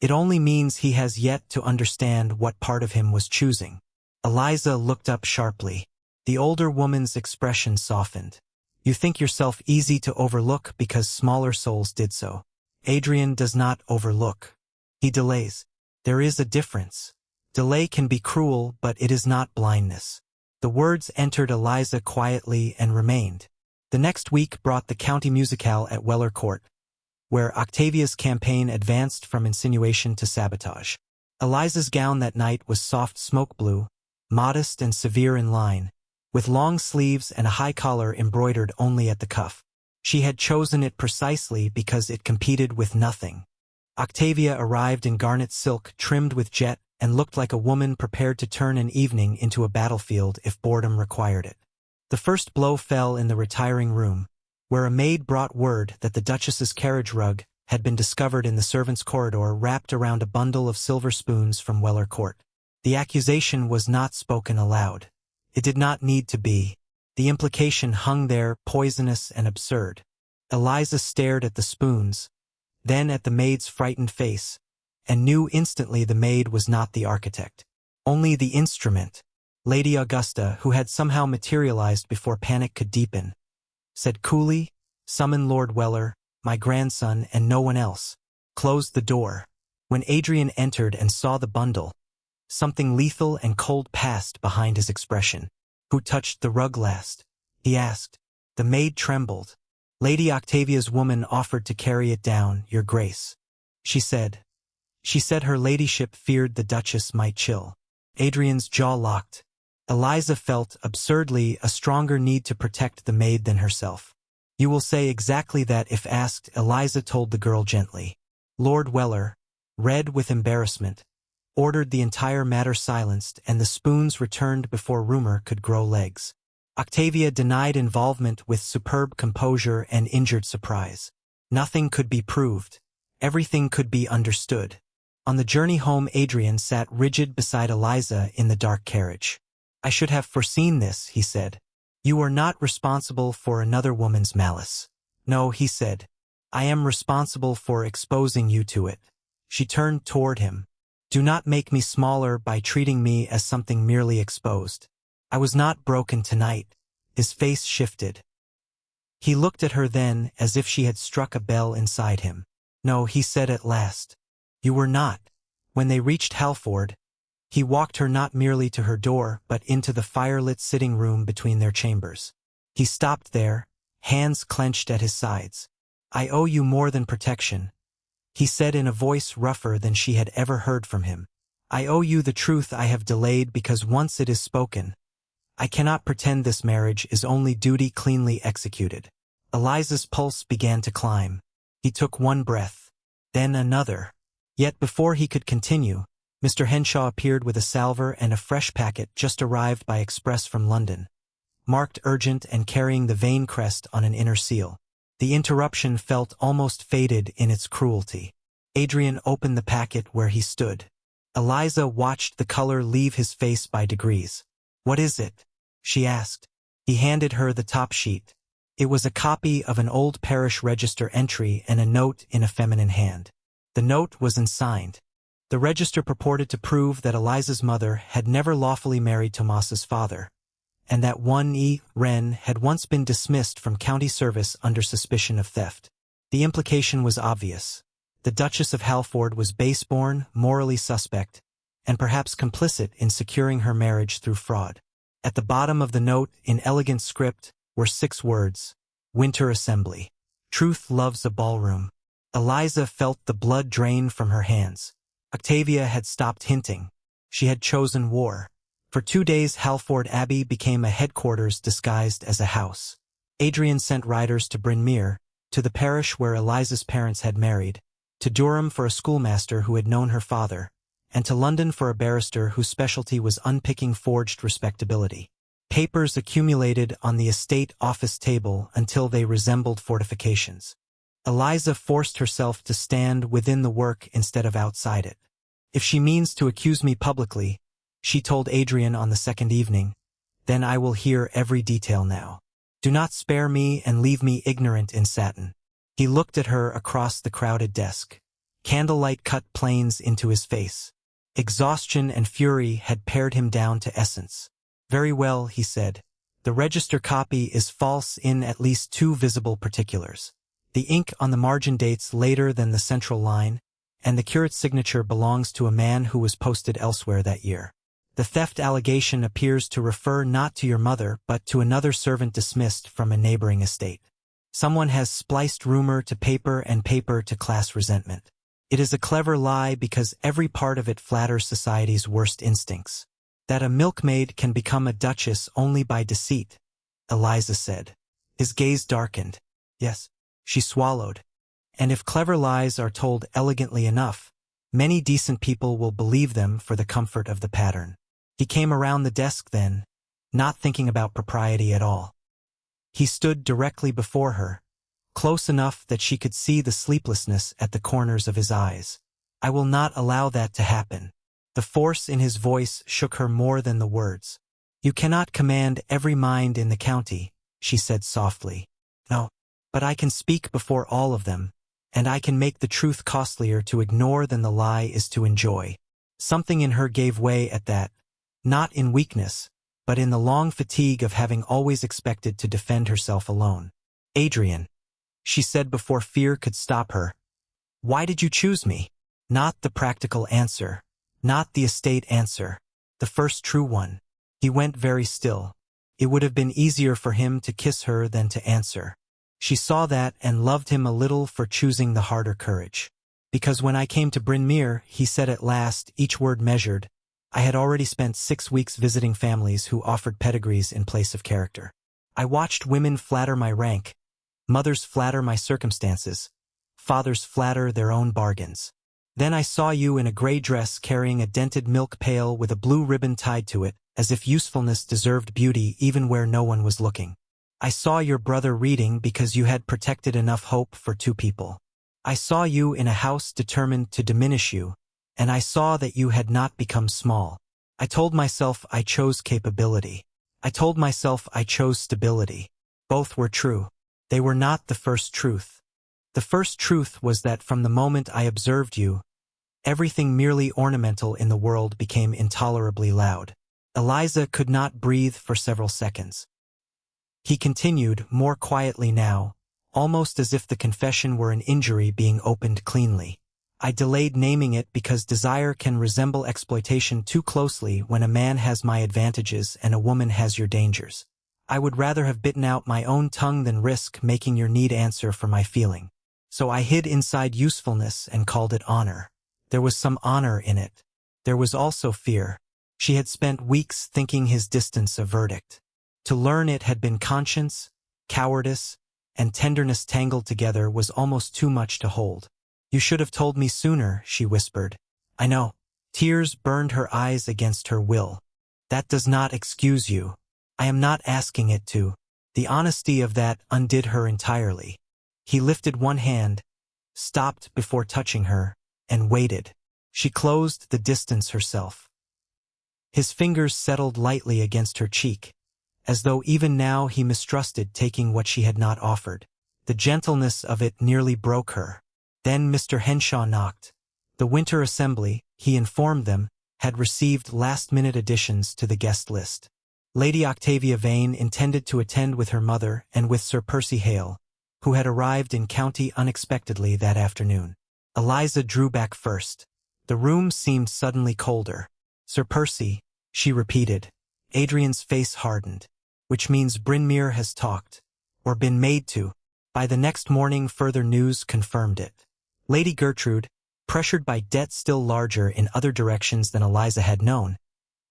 It only means he has yet to understand what part of him was choosing." Eliza looked up sharply. The older woman's expression softened. "You think yourself easy to overlook because smaller souls did so. Adrian does not overlook. He delays. There is a difference. Delay can be cruel, but it is not blindness." The words entered Eliza quietly and remained. The next week brought the county musicale at Weller Court, where Octavia's campaign advanced from insinuation to sabotage. Eliza's gown that night was soft smoke blue, modest and severe in line, with long sleeves and a high collar embroidered only at the cuff. She had chosen it precisely because it competed with nothing. Octavia arrived in garnet silk trimmed with jet and looked like a woman prepared to turn an evening into a battlefield if boredom required it. The first blow fell in the retiring room, where a maid brought word that the Duchess's carriage rug had been discovered in the servants' corridor wrapped around a bundle of silver spoons from Weller Court. The accusation was not spoken aloud. It did not need to be. The implication hung there, poisonous and absurd. Eliza stared at the spoons, then at the maid's frightened face, and knew instantly the maid was not the architect. Only the instrument. Lady Augusta, who had somehow materialized before panic could deepen, said coolly, "Summon Lord Weller, my grandson, and no one else." Closed the door. When Adrian entered and saw the bundle, something lethal and cold passed behind his expression. "Who touched the rug last?" he asked. The maid trembled. "Lady Octavia's woman offered to carry it down, Your Grace," she said. She said her ladyship feared the Duchess might chill. Adrian's jaw locked. Eliza felt, absurdly, a stronger need to protect the maid than herself. "You will say exactly that if asked," Eliza told the girl gently. Lord Weller, red with embarrassment, ordered the entire matter silenced and the spoons returned before rumor could grow legs. Octavia denied involvement with superb composure and injured surprise. Nothing could be proved. Everything could be understood. On the journey home, Adrian sat rigid beside Eliza in the dark carriage. "I should have foreseen this," he said. "You are not responsible for another woman's malice." "No," he said. "I am responsible for exposing you to it." She turned toward him. "Do not make me smaller by treating me as something merely exposed. I was not broken tonight." His face shifted. He looked at her then as if she had struck a bell inside him. "No," he said at last. "You were not." When they reached Halford, He walked her not merely to her door but into the firelit sitting room between their chambers. He stopped there, hands clenched at his sides. "I owe you more than protection," he said in a voice rougher than she had ever heard from him. "I owe you the truth I have delayed because once it is spoken, I cannot pretend this marriage is only duty cleanly executed." Eliza's pulse began to climb. He took one breath, then another. Yet before he could continue, Mr. Henshaw appeared with a salver and a fresh packet just arrived by express from London, marked urgent and carrying the Vane crest on an inner seal. The interruption felt almost fated in its cruelty. Adrian opened the packet where he stood. Eliza watched the color leave his face by degrees. "What is it?" she asked. He handed her the top sheet. It was a copy of an old parish register entry and a note in a feminine hand. The note was unsigned. The register purported to prove that Eliza's mother had never lawfully married Tomas's father, and that one E. Wren had once been dismissed from county service under suspicion of theft. The implication was obvious. The Duchess of Halford was base-born, morally suspect, and perhaps complicit in securing her marriage through fraud. At the bottom of the note, in elegant script, were 6 words: "Winter Assembly. Truth loves a ballroom." Eliza felt the blood drain from her hands. Octavia had stopped hinting. She had chosen war. For 2 days Halford Abbey became a headquarters disguised as a house. Adrian sent riders to Bryn Mawr, to the parish where Eliza's parents had married, to Durham for a schoolmaster who had known her father, and to London for a barrister whose specialty was unpicking forged respectability. Papers accumulated on the estate office table until they resembled fortifications. Eliza forced herself to stand within the work instead of outside it. "If she means to accuse me publicly," she told Adrian on the second evening, "then I will hear every detail now. Do not spare me and leave me ignorant in satin." He looked at her across the crowded desk. Candlelight cut planes into his face. Exhaustion and fury had pared him down to essence. "Very well," he said. "The register copy is false in at least 2 visible particulars. The ink on the margin dates later than the central line, and the curate's signature belongs to a man who was posted elsewhere that year. The theft allegation appears to refer not to your mother but to another servant dismissed from a neighboring estate. Someone has spliced rumor to paper and paper to class resentment. It is a clever lie because every part of it flatters society's worst instincts. That a milkmaid can become a duchess only by deceit," Eliza said. His gaze darkened. "Yes," she swallowed. "And if clever lies are told elegantly enough, many decent people will believe them for the comfort of the pattern." He came around the desk then, not thinking about propriety at all. He stood directly before her, close enough that she could see the sleeplessness at the corners of his eyes. "I will not allow that to happen." The force in his voice shook her more than the words. "You cannot command every mind in the county," she said softly. "No, but I can speak before all of them, and I can make the truth costlier to ignore than the lie is to enjoy." Something in her gave way at that, not in weakness, but in the long fatigue of having always expected to defend herself alone. "Adrian," she said before fear could stop her, "why did you choose me?" Not the practical answer. Not the estate answer. The first true one. He went very still. It would have been easier for him to kiss her than to answer. She saw that and loved him a little for choosing the harder courage. "Because when I came to Bryn Mawr," he said at last, each word measured, "I had already spent 6 weeks visiting families who offered pedigrees in place of character. I watched women flatter my rank, mothers flatter my circumstances, fathers flatter their own bargains. Then I saw you in a gray dress carrying a dented milk pail with a blue ribbon tied to it, as if usefulness deserved beauty even where no one was looking. I saw your brother reading because you had protected enough hope for 2 people. I saw you in a house determined to diminish you, and I saw that you had not become small. I told myself I chose capability. I told myself I chose stability. Both were true. They were not the first truth. The first truth was that from the moment I observed you, everything merely ornamental in the world became intolerably loud." Eliza could not breathe for several seconds. He continued, more quietly now, almost as if the confession were an injury being opened cleanly. I delayed naming it because desire can resemble exploitation too closely when a man has my advantages and a woman has your dangers. I would rather have bitten out my own tongue than risk making your need answer for my feeling. So I hid inside usefulness and called it honor. There was some honor in it. There was also fear. She had spent weeks thinking his distance a verdict. To learn it had been conscience, cowardice, and tenderness tangled together was almost too much to hold. "You should have told me sooner," she whispered. "I know." Tears burned her eyes against her will. "That does not excuse you. I am not asking it to." The honesty of that undid her entirely. He lifted one hand, stopped before touching her, and waited. She closed the distance herself. His fingers settled lightly against her cheek, as though even now he mistrusted taking what she had not offered. The gentleness of it nearly broke her. Then Mr. Henshaw knocked. The winter assembly, he informed them, had received last-minute additions to the guest list. Lady Octavia Vane intended to attend with her mother and with Sir Percy Hale, who had arrived in county unexpectedly that afternoon. Eliza drew back first. The room seemed suddenly colder. "Sir Percy," she repeated. Adrian's face hardened. "Which means Brynmere has talked, or been made to." By the next morning further news confirmed it. Lady Gertrude, pressured by debt still larger in other directions than Eliza had known,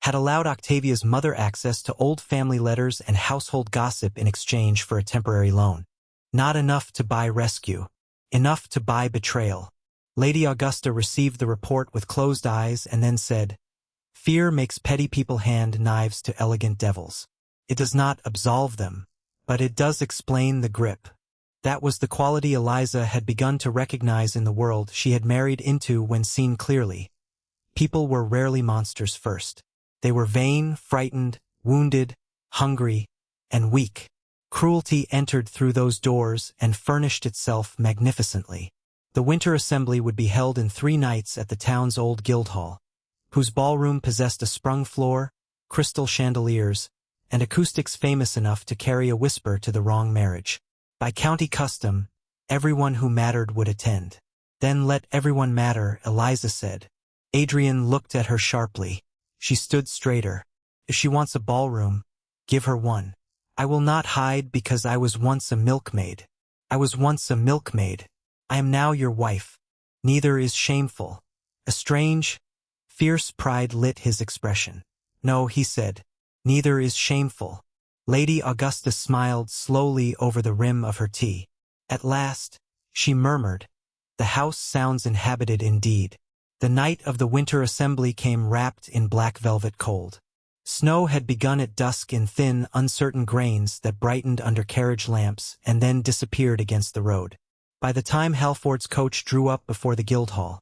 had allowed Octavia's mother access to old family letters and household gossip in exchange for a temporary loan. Not enough to buy rescue. Enough to buy betrayal. Lady Augusta received the report with closed eyes and then said, "Fear makes petty people hand knives to elegant devils. It does not absolve them, but it does explain the grip." That was the quality Eliza had begun to recognize in the world she had married into when seen clearly. People were rarely monsters first. They were vain, frightened, wounded, hungry, and weak. Cruelty entered through those doors and furnished itself magnificently. The winter assembly would be held in 3 nights at the town's old Guildhall, whose ballroom possessed a sprung floor, crystal chandeliers, and acoustics famous enough to carry a whisper to the wrong marriage. By county custom, everyone who mattered would attend. "Then let everyone matter," Eliza said. Adrian looked at her sharply. She stood straighter. "If she wants a ballroom, give her one. I will not hide because I was once a milkmaid. I was once a milkmaid. I am now your wife. Neither is shameful." A strange, fierce pride lit his expression. "No," he said, "neither is shameful." Lady Augusta smiled slowly over the rim of her tea. At last, she murmured, "The house sounds inhabited indeed." The night of the winter assembly came wrapped in black velvet cold. Snow had begun at dusk in thin, uncertain grains that brightened under carriage lamps and then disappeared against the road. By the time Halford's coach drew up before the Guildhall,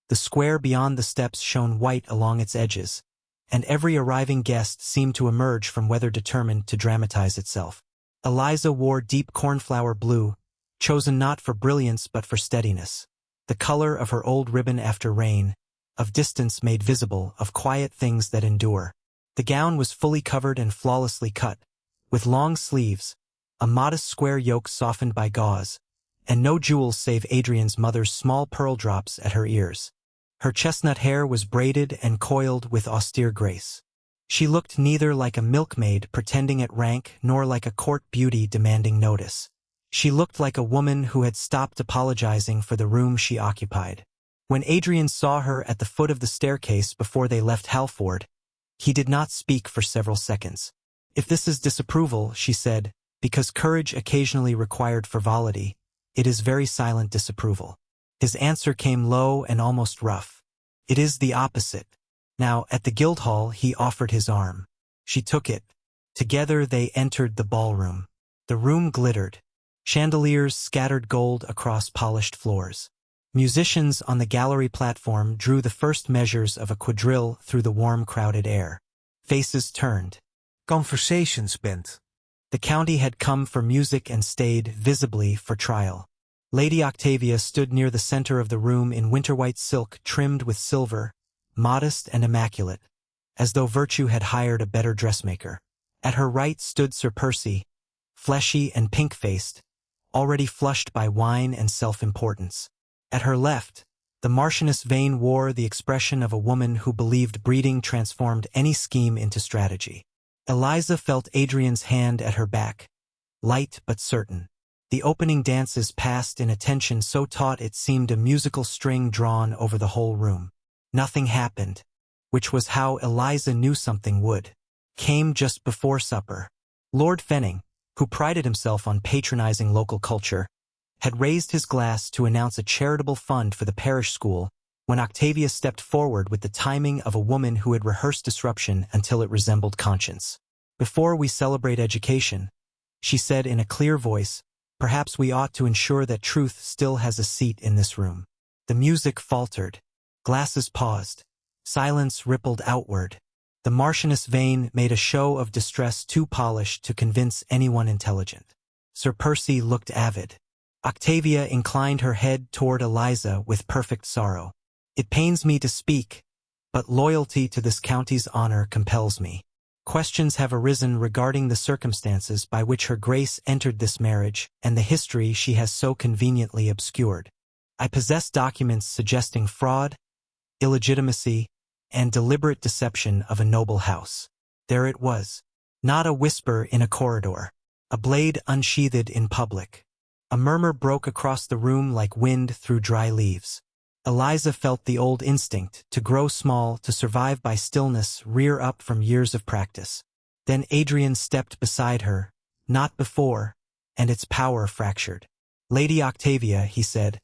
the square beyond the steps shone white along its edges, and every arriving guest seemed to emerge from weather determined to dramatize itself. Eliza wore deep cornflower blue, chosen not for brilliance but for steadiness. The color of her old ribbon after rain, of distance made visible, of quiet things that endure. The gown was fully covered and flawlessly cut, with long sleeves, a modest square yoke softened by gauze, and no jewels save Adrian's mother's small pearl drops at her ears. Her chestnut hair was braided and coiled with austere grace. She looked neither like a milkmaid pretending at rank nor like a court beauty demanding notice. She looked like a woman who had stopped apologizing for the room she occupied. When Adrian saw her at the foot of the staircase before they left Halford, he did not speak for several seconds. "If this is disapproval," she said, "because courage occasionally required frivolity, it is very silent disapproval." His answer came low and almost rough. "It is the opposite." Now, at the Guildhall, he offered his arm. She took it. Together they entered the ballroom. The room glittered. Chandeliers scattered gold across polished floors. Musicians on the gallery platform drew the first measures of a quadrille through the warm, crowded air. Faces turned. "Conversation spent." The county had come for music and stayed, visibly, for trial. Lady Octavia stood near the center of the room in winter-white silk trimmed with silver, modest and immaculate, as though virtue had hired a better dressmaker. At her right stood Sir Percy, fleshy and pink-faced, already flushed by wine and self-importance. At her left, The Marchioness Vane wore the expression of a woman who believed breeding transformed any scheme into strategy. Eliza felt Adrian's hand at her back, light but certain. The opening dances passed in a tension so taut it seemed a musical string drawn over the whole room. Nothing happened, which was how Eliza knew something would. Came just before supper. Lord Fenning, who prided himself on patronizing local culture, had raised his glass to announce a charitable fund for the parish school when Octavia stepped forward with the timing of a woman who had rehearsed disruption until it resembled conscience. "Before we celebrate education," she said in a clear voice, "perhaps we ought to ensure that truth still has a seat in this room." The music faltered. Glasses paused. Silence rippled outward. The Marchioness Vane made a show of distress too polished to convince anyone intelligent. Sir Percy looked avid. Octavia inclined her head toward Eliza with perfect sorrow. "It pains me to speak, but loyalty to this county's honor compels me. Questions have arisen regarding the circumstances by which Her Grace entered this marriage and the history she has so conveniently obscured. I possess documents suggesting fraud, illegitimacy, and deliberate deception of a noble house." There it was. Not a whisper in a corridor. A blade unsheathed in public. A murmur broke across the room like wind through dry leaves. Eliza felt the old instinct to grow small, to survive by stillness, rear up from years of practice. Then Adrian stepped beside her, not before, and its power fractured. "Lady Octavia," he said,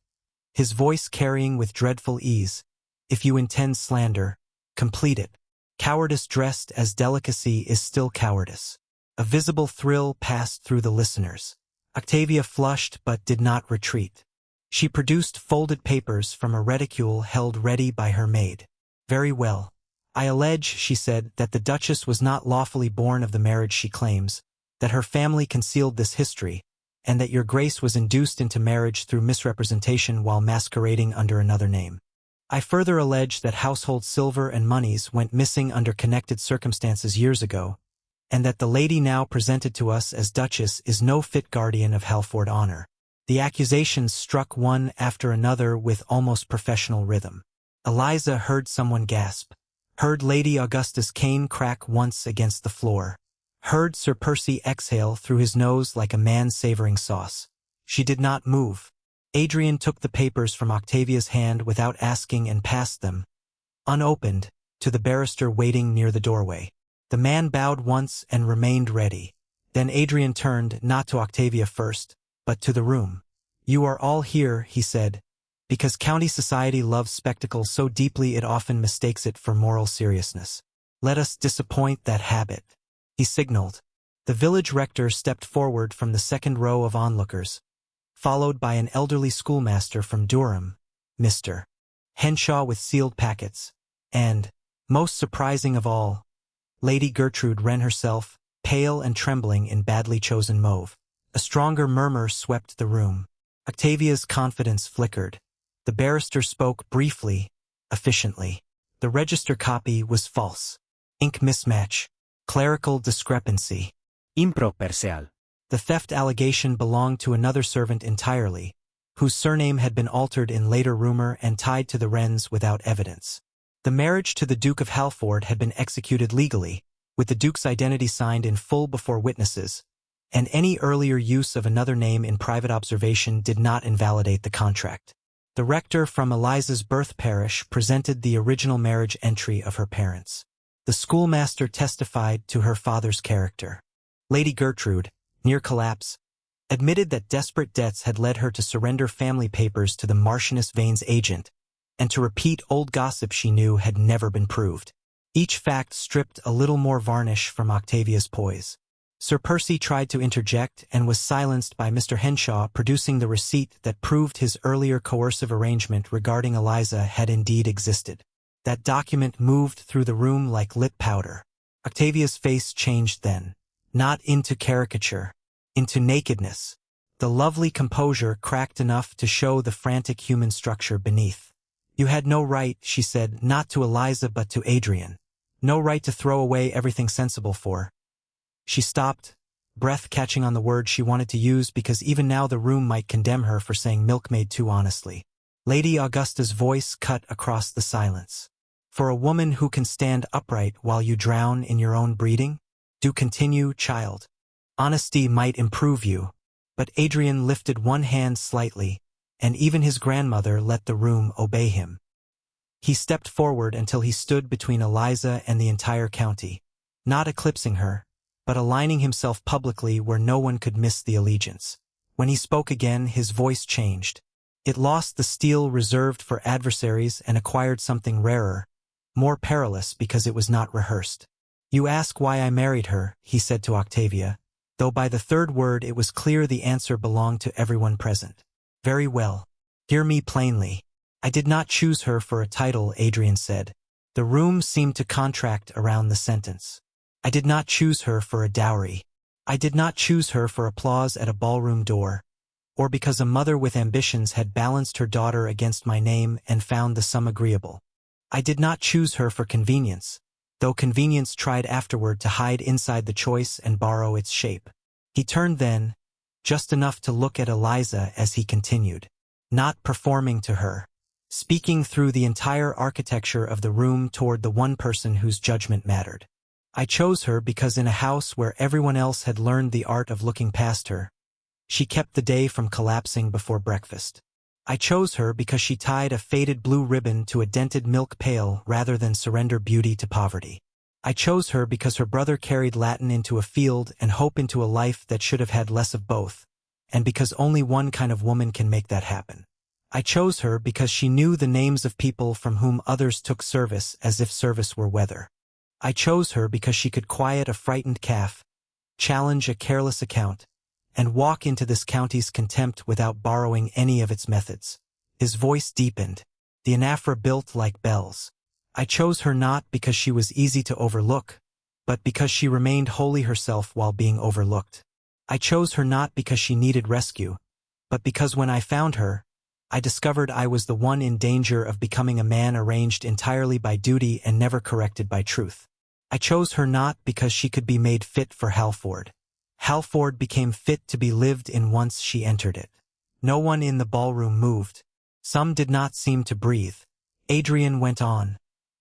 his voice carrying with dreadful ease, "if you intend slander, complete it. Cowardice dressed as delicacy is still cowardice." A visible thrill passed through the listeners. Octavia flushed but did not retreat. She produced folded papers from a reticule held ready by her maid. "Very well. I allege," she said, "that the Duchess was not lawfully born of the marriage she claims, that her family concealed this history, and that your Grace was induced into marriage through misrepresentation while masquerading under another name. I further allege that household silver and moneys went missing under connected circumstances years ago, and that the lady now presented to us as Duchess is no fit guardian of Halford honor." The accusations struck one after another with almost professional rhythm. Eliza heard someone gasp, heard Lady Augusta's cane crack once against the floor, heard Sir Percy exhale through his nose like a man savoring sauce. She did not move. Adrian took the papers from Octavia's hand without asking and passed them, unopened, to the barrister waiting near the doorway. The man bowed once and remained ready. Then Adrian turned, not to Octavia first, but to the room. "You are all here," he said, "because county society loves spectacle so deeply it often mistakes it for moral seriousness. Let us disappoint that habit." He signaled. The village rector stepped forward from the second row of onlookers, followed by an elderly schoolmaster from Durham, Mr. Henshaw, with sealed packets, and, most surprising of all, Lady Gertrude Wren herself, pale and trembling in badly chosen mauve. A stronger murmur swept the room. Octavia's confidence flickered. The barrister spoke briefly, efficiently. The register copy was false. Ink mismatch. Clerical discrepancy. Improperseal. The theft allegation belonged to another servant entirely, whose surname had been altered in later rumor and tied to the Wrens without evidence. The marriage to the Duke of Halford had been executed legally, with the Duke's identity signed in full before witnesses, and any earlier use of another name in private observation did not invalidate the contract. The rector from Eliza's birth parish presented the original marriage entry of her parents. The schoolmaster testified to her father's character. Lady Gertrude, near collapse, admitted that desperate debts had led her to surrender family papers to the Marchioness Vane's agent, and to repeat old gossip she knew had never been proved. Each fact stripped a little more varnish from Octavia's poise. Sir Percy tried to interject and was silenced by Mr. Henshaw producing the receipt that proved his earlier coercive arrangement regarding Eliza had indeed existed. That document moved through the room like lit powder. Octavia's face changed then, not into caricature, into nakedness. The lovely composure cracked enough to show the frantic human structure beneath. "You had no right," she said, "not to Eliza but to Adrian. No right to throw away everything sensible for." She stopped, breath catching on the word she wanted to use because even now the room might condemn her for saying milkmaid too honestly. Lady Augusta's voice cut across the silence. For a woman who can stand upright while you drown in your own breeding? Do continue, child. Honesty might improve you. But Adrian lifted one hand slightly, and even his grandmother let the room obey him. He stepped forward until he stood between Eliza and the entire county, not eclipsing her, but aligning himself publicly where no one could miss the allegiance. When he spoke again, his voice changed. It lost the steel reserved for adversaries and acquired something rarer, more perilous because it was not rehearsed. You ask why I married her, he said to Octavia, though by the third word it was clear the answer belonged to everyone present. Very well. Hear me plainly. I did not choose her for a title, Adrian said. The room seemed to contract around the sentence. I did not choose her for a dowry. I did not choose her for applause at a ballroom door, or because a mother with ambitions had balanced her daughter against my name and found the sum agreeable. I did not choose her for convenience, though convenience tried afterward to hide inside the choice and borrow its shape. He turned then, just enough to look at Eliza as he continued, not performing to her, speaking through the entire architecture of the room toward the one person whose judgment mattered. I chose her because in a house where everyone else had learned the art of looking past her, she kept the day from collapsing before breakfast. I chose her because she tied a faded blue ribbon to a dented milk pail rather than surrender beauty to poverty. I chose her because her brother carried Latin into a field and hope into a life that should have had less of both, and because only one kind of woman can make that happen. I chose her because she knew the names of people from whom others took service as if service were weather. I chose her because she could quiet a frightened calf, challenge a careless account, and walk into this county's contempt without borrowing any of its methods. His voice deepened, the anaphora built like bells. I chose her not because she was easy to overlook, but because she remained wholly herself while being overlooked. I chose her not because she needed rescue, but because when I found her, I discovered I was the one in danger of becoming a man arranged entirely by duty and never corrected by truth. I chose her not because she could be made fit for Halford. Halford became fit to be lived in once she entered it. No one in the ballroom moved. Some did not seem to breathe. Adrian went on,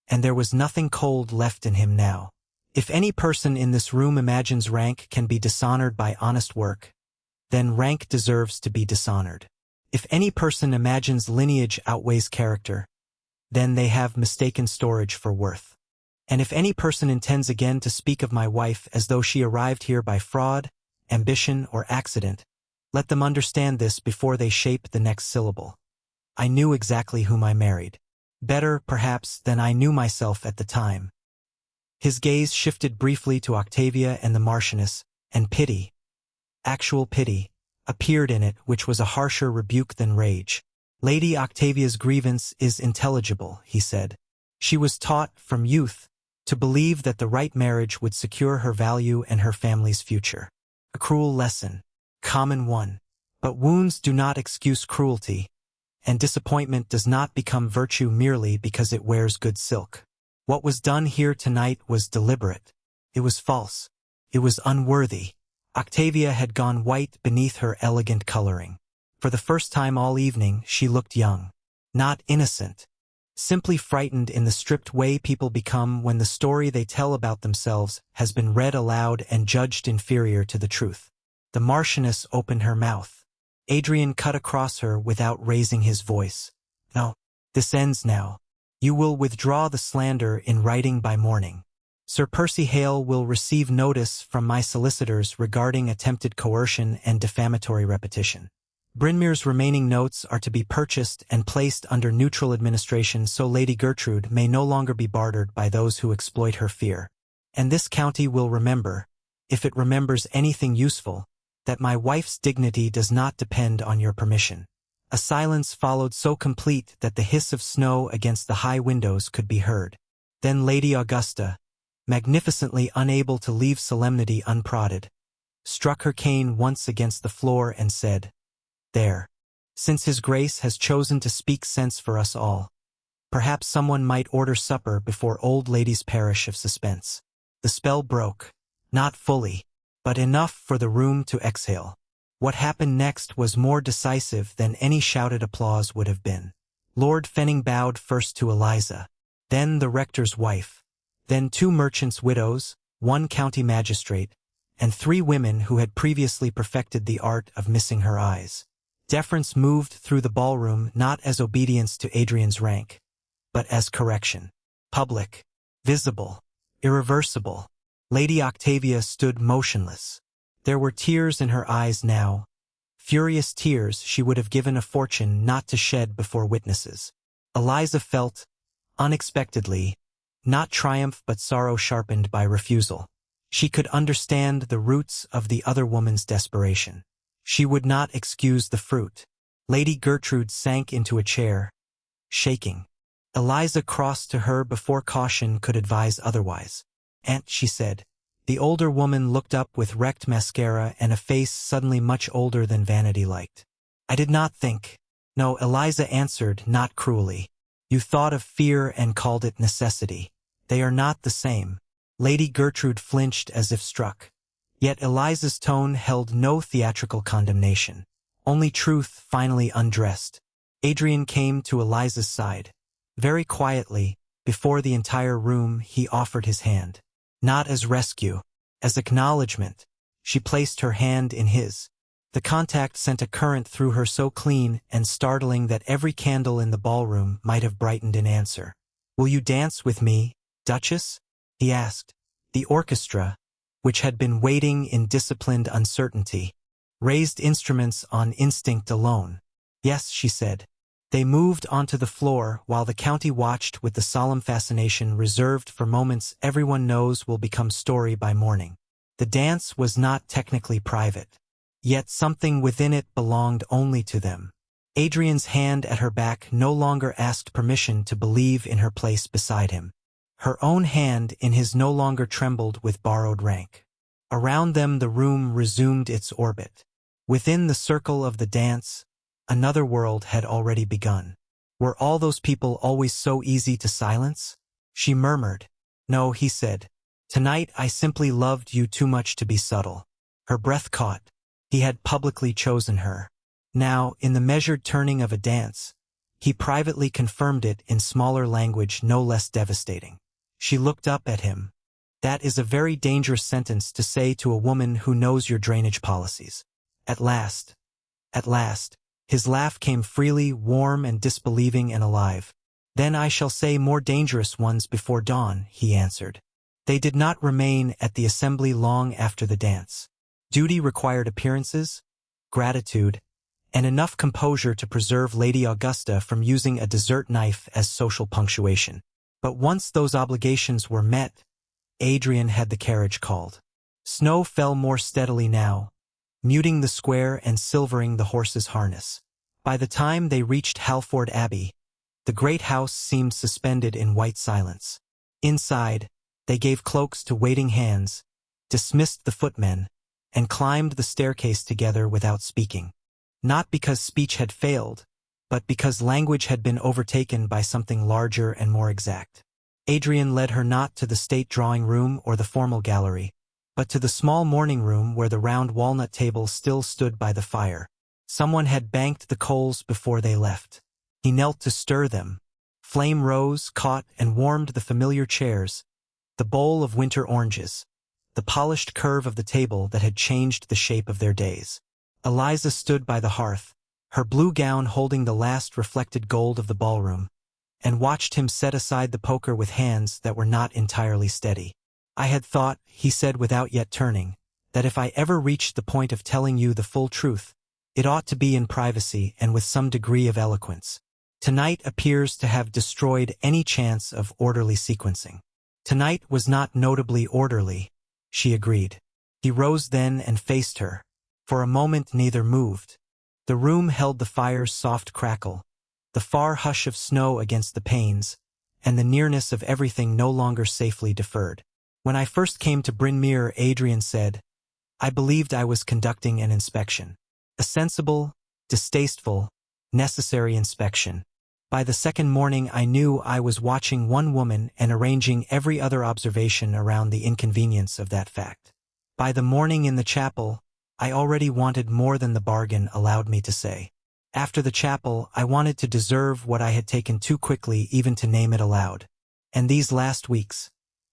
and there was nothing cold left in him now. If any person in this room imagines rank can be dishonored by honest work, then rank deserves to be dishonored. If any person imagines lineage outweighs character, then they have mistaken storage for worth. And if any person intends again to speak of my wife as though she arrived here by fraud, ambition, or accident, let them understand this before they shape the next syllable. I knew exactly whom I married. Better, perhaps, than I knew myself at the time. His gaze shifted briefly to Octavia and the Marchioness, and pity, actual pity, appeared in it, which was a harsher rebuke than rage. Lady Octavia's grievance is intelligible, he said. She was taught, from youth, to believe that the right marriage would secure her value and her family's future. A cruel lesson, common one. But wounds do not excuse cruelty, and disappointment does not become virtue merely because it wears good silk. What was done here tonight was deliberate. It was false. It was unworthy. Octavia had gone white beneath her elegant coloring. For the first time all evening, she looked young. Not innocent. Simply frightened in the stripped way people become when the story they tell about themselves has been read aloud and judged inferior to the truth. The Marchioness opened her mouth. Adrian cut across her without raising his voice. No, this ends now. You will withdraw the slander in writing by morning. Sir Percy Hale will receive notice from my solicitors regarding attempted coercion and defamatory repetition. Brynmir's remaining notes are to be purchased and placed under neutral administration so Lady Gertrude may no longer be bartered by those who exploit her fear. And this county will remember, if it remembers anything useful, that my wife's dignity does not depend on your permission. A silence followed so complete that the hiss of snow against the high windows could be heard. Then Lady Augusta, magnificently unable to leave solemnity unprodded, struck her cane once against the floor and said, There. Since His Grace has chosen to speak sense for us all, perhaps someone might order supper before old ladies perish of suspense. The spell broke, not fully, but enough for the room to exhale. What happened next was more decisive than any shouted applause would have been. Lord Fenning bowed first to Eliza, then the rector's wife, then 2 merchants' widows, 1 county magistrate, and 3 women who had previously perfected the art of missing her eyes. Deference moved through the ballroom not as obedience to Adrian's rank, but as correction. Public, visible, irreversible. Lady Octavia stood motionless. There were tears in her eyes now, furious tears she would have given a fortune not to shed before witnesses. Eliza felt, unexpectedly, not triumph but sorrow sharpened by refusal. She could understand the roots of the other woman's desperation. She would not excuse the fruit. Lady Gertrude sank into a chair, shaking. Eliza crossed to her before caution could advise otherwise. "Aunt," she said. The older woman looked up with wrecked mascara and a face suddenly much older than vanity liked. "I did not think." "No," Eliza answered, not cruelly. "You thought of fear and called it necessity. They are not the same." Lady Gertrude flinched as if struck. Yet Eliza's tone held no theatrical condemnation, only truth finally undressed. Adrian came to Eliza's side. Very quietly, before the entire room, he offered his hand. Not as rescue, as acknowledgement. She placed her hand in his. The contact sent a current through her so clean and startling that every candle in the ballroom might have brightened in answer. "Will you dance with me, Duchess?" he asked. The orchestra, which had been waiting in disciplined uncertainty, raised instruments on instinct alone. "Yes," she said. They moved onto the floor while the county watched with the solemn fascination reserved for moments everyone knows will become story by morning. The dance was not technically private, yet something within it belonged only to them. Adrian's hand at her back no longer asked permission to believe in her place beside him. Her own hand in his no longer trembled with borrowed rank. Around them the room resumed its orbit. Within the circle of the dance, another world had already begun. Were all those people always so easy to silence? She murmured. "No," he said. "Tonight I simply loved you too much to be subtle." Her breath caught. He had publicly chosen her. Now, in the measured turning of a dance, he privately confirmed it in smaller language no less devastating. She looked up at him. "That is a very dangerous sentence to say to a woman who knows your drainage policies." At last. His laugh came freely, warm and disbelieving and alive. "Then I shall say more dangerous ones before dawn," he answered. They did not remain at the assembly long after the dance. Duty required appearances, gratitude, and enough composure to preserve Lady Augusta from using a dessert knife as social punctuation. But once those obligations were met, Adrian had the carriage called. Snow fell more steadily now, muting the square and silvering the horse's harness. By the time they reached Halford Abbey, the great house seemed suspended in white silence. Inside, they gave cloaks to waiting hands, dismissed the footmen, and climbed the staircase together without speaking. Not because speech had failed, but because language had been overtaken by something larger and more exact. Adrian led her not to the state drawing room or the formal gallery, but to the small morning room where the round walnut table still stood by the fire. Someone had banked the coals before they left. He knelt to stir them. Flame rose, caught, and warmed the familiar chairs, the bowl of winter oranges, the polished curve of the table that had changed the shape of their days. Eliza stood by the hearth, her blue gown holding the last reflected gold of the ballroom, and watched him set aside the poker with hands that were not entirely steady. "I had thought," he said without yet turning, "that if I ever reached the point of telling you the full truth, it ought to be in privacy and with some degree of eloquence. Tonight appears to have destroyed any chance of orderly sequencing." Tonight was not notably orderly, she agreed. He rose then and faced her. For a moment neither moved. The room held the fire's soft crackle, the far hush of snow against the panes, and the nearness of everything no longer safely deferred. "When I first came to Bryn Mawr," Adrian said, "I believed I was conducting an inspection. A sensible, distasteful, necessary inspection. By the second morning I knew I was watching one woman and arranging every other observation around the inconvenience of that fact. By the morning in the chapel, I already wanted more than the bargain allowed me to say. After the chapel, I wanted to deserve what I had taken too quickly even to name it aloud. And these last weeks.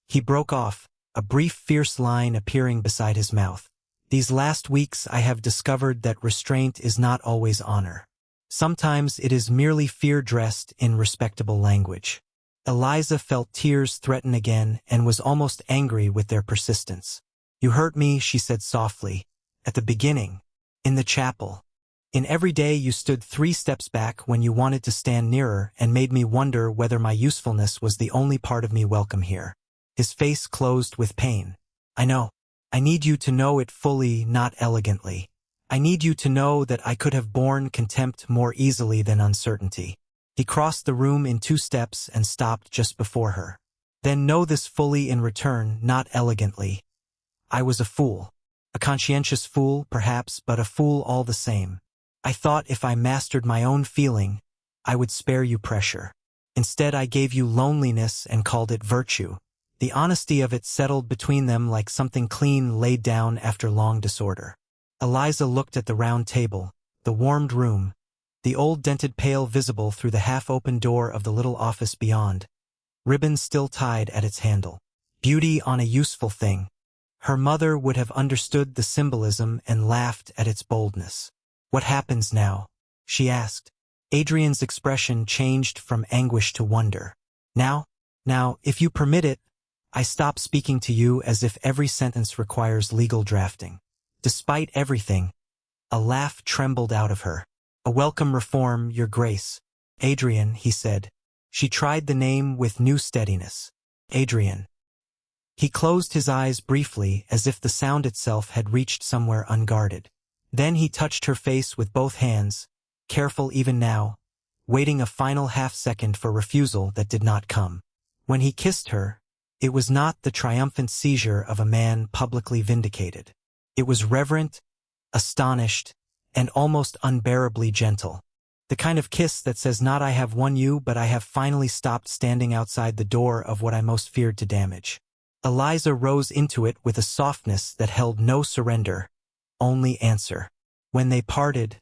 He broke off, a brief fierce line appearing beside his mouth. These last weeks I have discovered that restraint is not always honor. Sometimes it is merely fear dressed in respectable language. Eliza felt tears threaten again and was almost angry with their persistence. You hurt me, she said softly. At the beginning. In the chapel. In every day you stood 3 steps back when you wanted to stand nearer and made me wonder whether my usefulness was the only part of me welcome here. His face closed with pain. I know. I need you to know it fully, not elegantly. I need you to know that I could have borne contempt more easily than uncertainty. He crossed the room in 2 steps and stopped just before her. Then know this fully in return, not elegantly. I was a fool. A conscientious fool, perhaps, but a fool all the same. I thought if I mastered my own feeling, I would spare you pressure. Instead, I gave you loneliness and called it virtue. The honesty of it settled between them like something clean laid down after long disorder. Eliza looked at the round table, the warmed room, the old dented pail visible through the half-open door of the little office beyond, ribbons still tied at its handle. Beauty on a useful thing. Her mother would have understood the symbolism and laughed at its boldness. What happens now? She asked. Adrian's expression changed from anguish to wonder. Now, if you permit it, I stop speaking to you as if every sentence requires legal drafting. Despite everything, a laugh trembled out of her. A welcome reform, Your Grace. Adrian, he said. She tried the name with new steadiness. Adrian. He closed his eyes briefly as if the sound itself had reached somewhere unguarded. Then he touched her face with both hands, careful even now, waiting a final half-second for refusal that did not come. When he kissed her, it was not the triumphant seizure of a man publicly vindicated. It was reverent, astonished, and almost unbearably gentle. The kind of kiss that says not I have won you, but I have finally stopped standing outside the door of what I most feared to damage. Eliza rose into it with a softness that held no surrender, only answer. When they parted,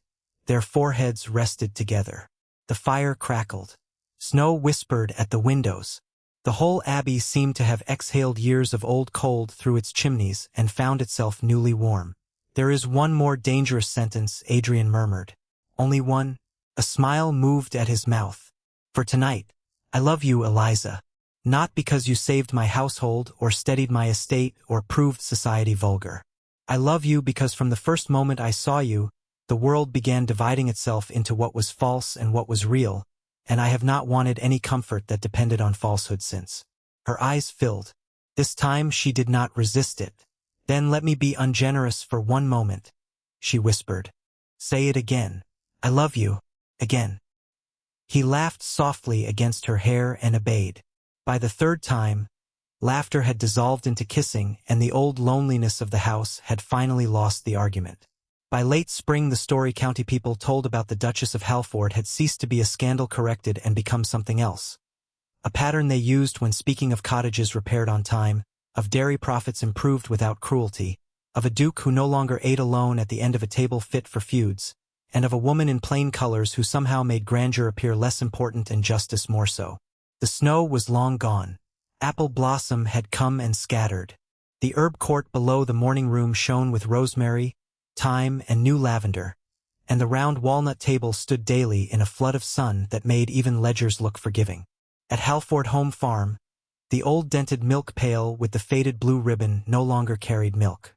their foreheads rested together. The fire crackled. Snow whispered at the windows. The whole abbey seemed to have exhaled years of old cold through its chimneys and found itself newly warm. There is one more dangerous sentence, Adrian murmured. Only one. A smile moved at his mouth. For tonight, I love you, Eliza. Not because you saved my household or steadied my estate or proved society vulgar. I love you because from the first moment I saw you, the world began dividing itself into what was false and what was real, and I have not wanted any comfort that depended on falsehood since. Her eyes filled. This time she did not resist it. Then let me be ungenerous for one moment, she whispered. Say it again. I love you. Again. He laughed softly against her hair and obeyed. By the 3rd time, laughter had dissolved into kissing, and the old loneliness of the house had finally lost the argument. By late spring, the story county people told about the Duchess of Halford had ceased to be a scandal corrected and become something else. A pattern they used when speaking of cottages repaired on time, of dairy profits improved without cruelty, of a duke who no longer ate alone at the end of a table fit for feuds, and of a woman in plain colors who somehow made grandeur appear less important and justice more so. The snow was long gone. Apple blossom had come and scattered. The herb court below the morning room shone with rosemary, thyme, and new lavender, and the round walnut table stood daily in a flood of sun that made even ledgers look forgiving. At Halford Home Farm, the old dented milk pail with the faded blue ribbon no longer carried milk.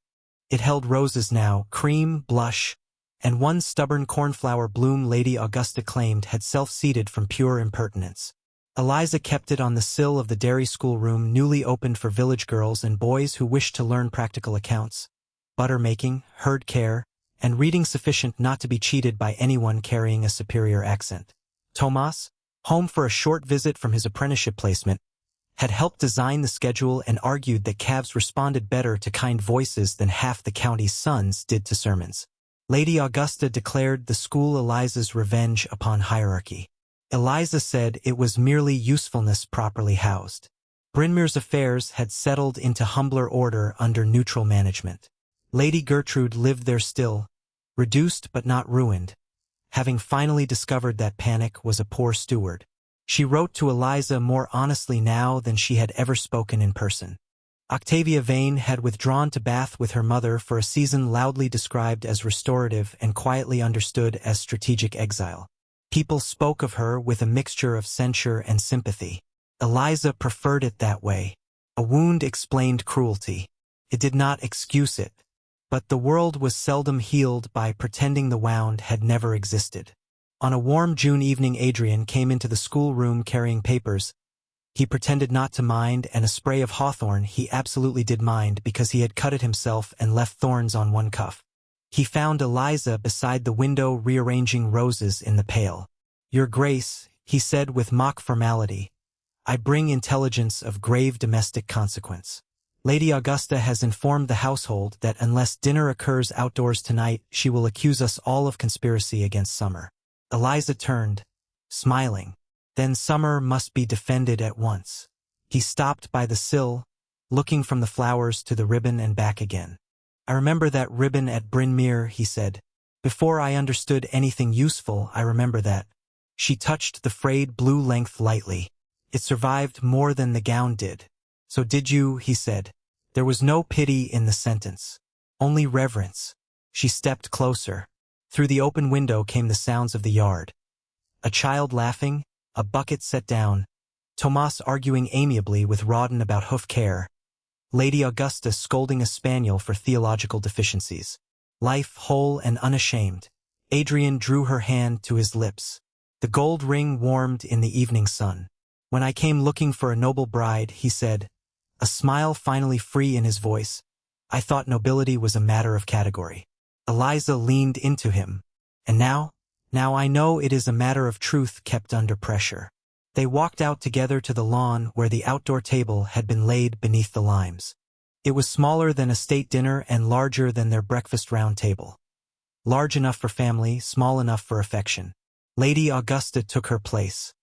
It held roses now, cream, blush, and one stubborn cornflower bloom Lady Augusta claimed had self-seeded from pure impertinence. Eliza kept it on the sill of the dairy school room newly opened for village girls and boys who wished to learn practical accounts, butter-making, herd care, and reading sufficient not to be cheated by anyone carrying a superior accent. Tomas, home for a short visit from his apprenticeship placement, had helped design the schedule and argued that calves responded better to kind voices than half the county's sons did to sermons. Lady Augusta declared the school Eliza's revenge upon hierarchy. Eliza said it was merely usefulness properly housed. Brynmir's affairs had settled into humbler order under neutral management. Lady Gertrude lived there still, reduced but not ruined, having finally discovered that panic was a poor steward. She wrote to Eliza more honestly now than she had ever spoken in person. Octavia Vane had withdrawn to Bath with her mother for a season loudly described as restorative and quietly understood as strategic exile. People spoke of her with a mixture of censure and sympathy. Eliza preferred it that way. A wound explained cruelty. It did not excuse it. But the world was seldom healed by pretending the wound had never existed. On a warm June evening, Adrian came into the schoolroom carrying papers. He pretended not to mind, and a spray of hawthorn he absolutely did mind because he had cut it himself and left thorns on one cuff. He found Eliza beside the window rearranging roses in the pail. "Your Grace," he said with mock formality, "I bring intelligence of grave domestic consequence. Lady Augusta has informed the household that unless dinner occurs outdoors tonight, she will accuse us all of conspiracy against Summer." Eliza turned, smiling. Then Summer must be defended at once. He stopped by the sill, looking from the flowers to the ribbon and back again. "I remember that ribbon at Bryn Mawr," he said. "Before I understood anything useful, I remember that." She touched the frayed blue length lightly. "It survived more than the gown did." "So did you," he said. There was no pity in the sentence, only reverence. She stepped closer. Through the open window came the sounds of the yard. A child laughing, a bucket set down, Tomas arguing amiably with Rawdon about hoof care, Lady Augusta scolding a spaniel for theological deficiencies. Life whole and unashamed. Adrian drew her hand to his lips. The gold ring warmed in the evening sun. "When I came looking for a noble bride," he said, a smile finally free in his voice, "I thought nobility was a matter of category." Eliza leaned into him. "And now? Now I know it is a matter of truth kept under pressure." They walked out together to the lawn where the outdoor table had been laid beneath the limes. It was smaller than a state dinner and larger than their breakfast round table. Large enough for family, small enough for affection. Lady Augusta took her place.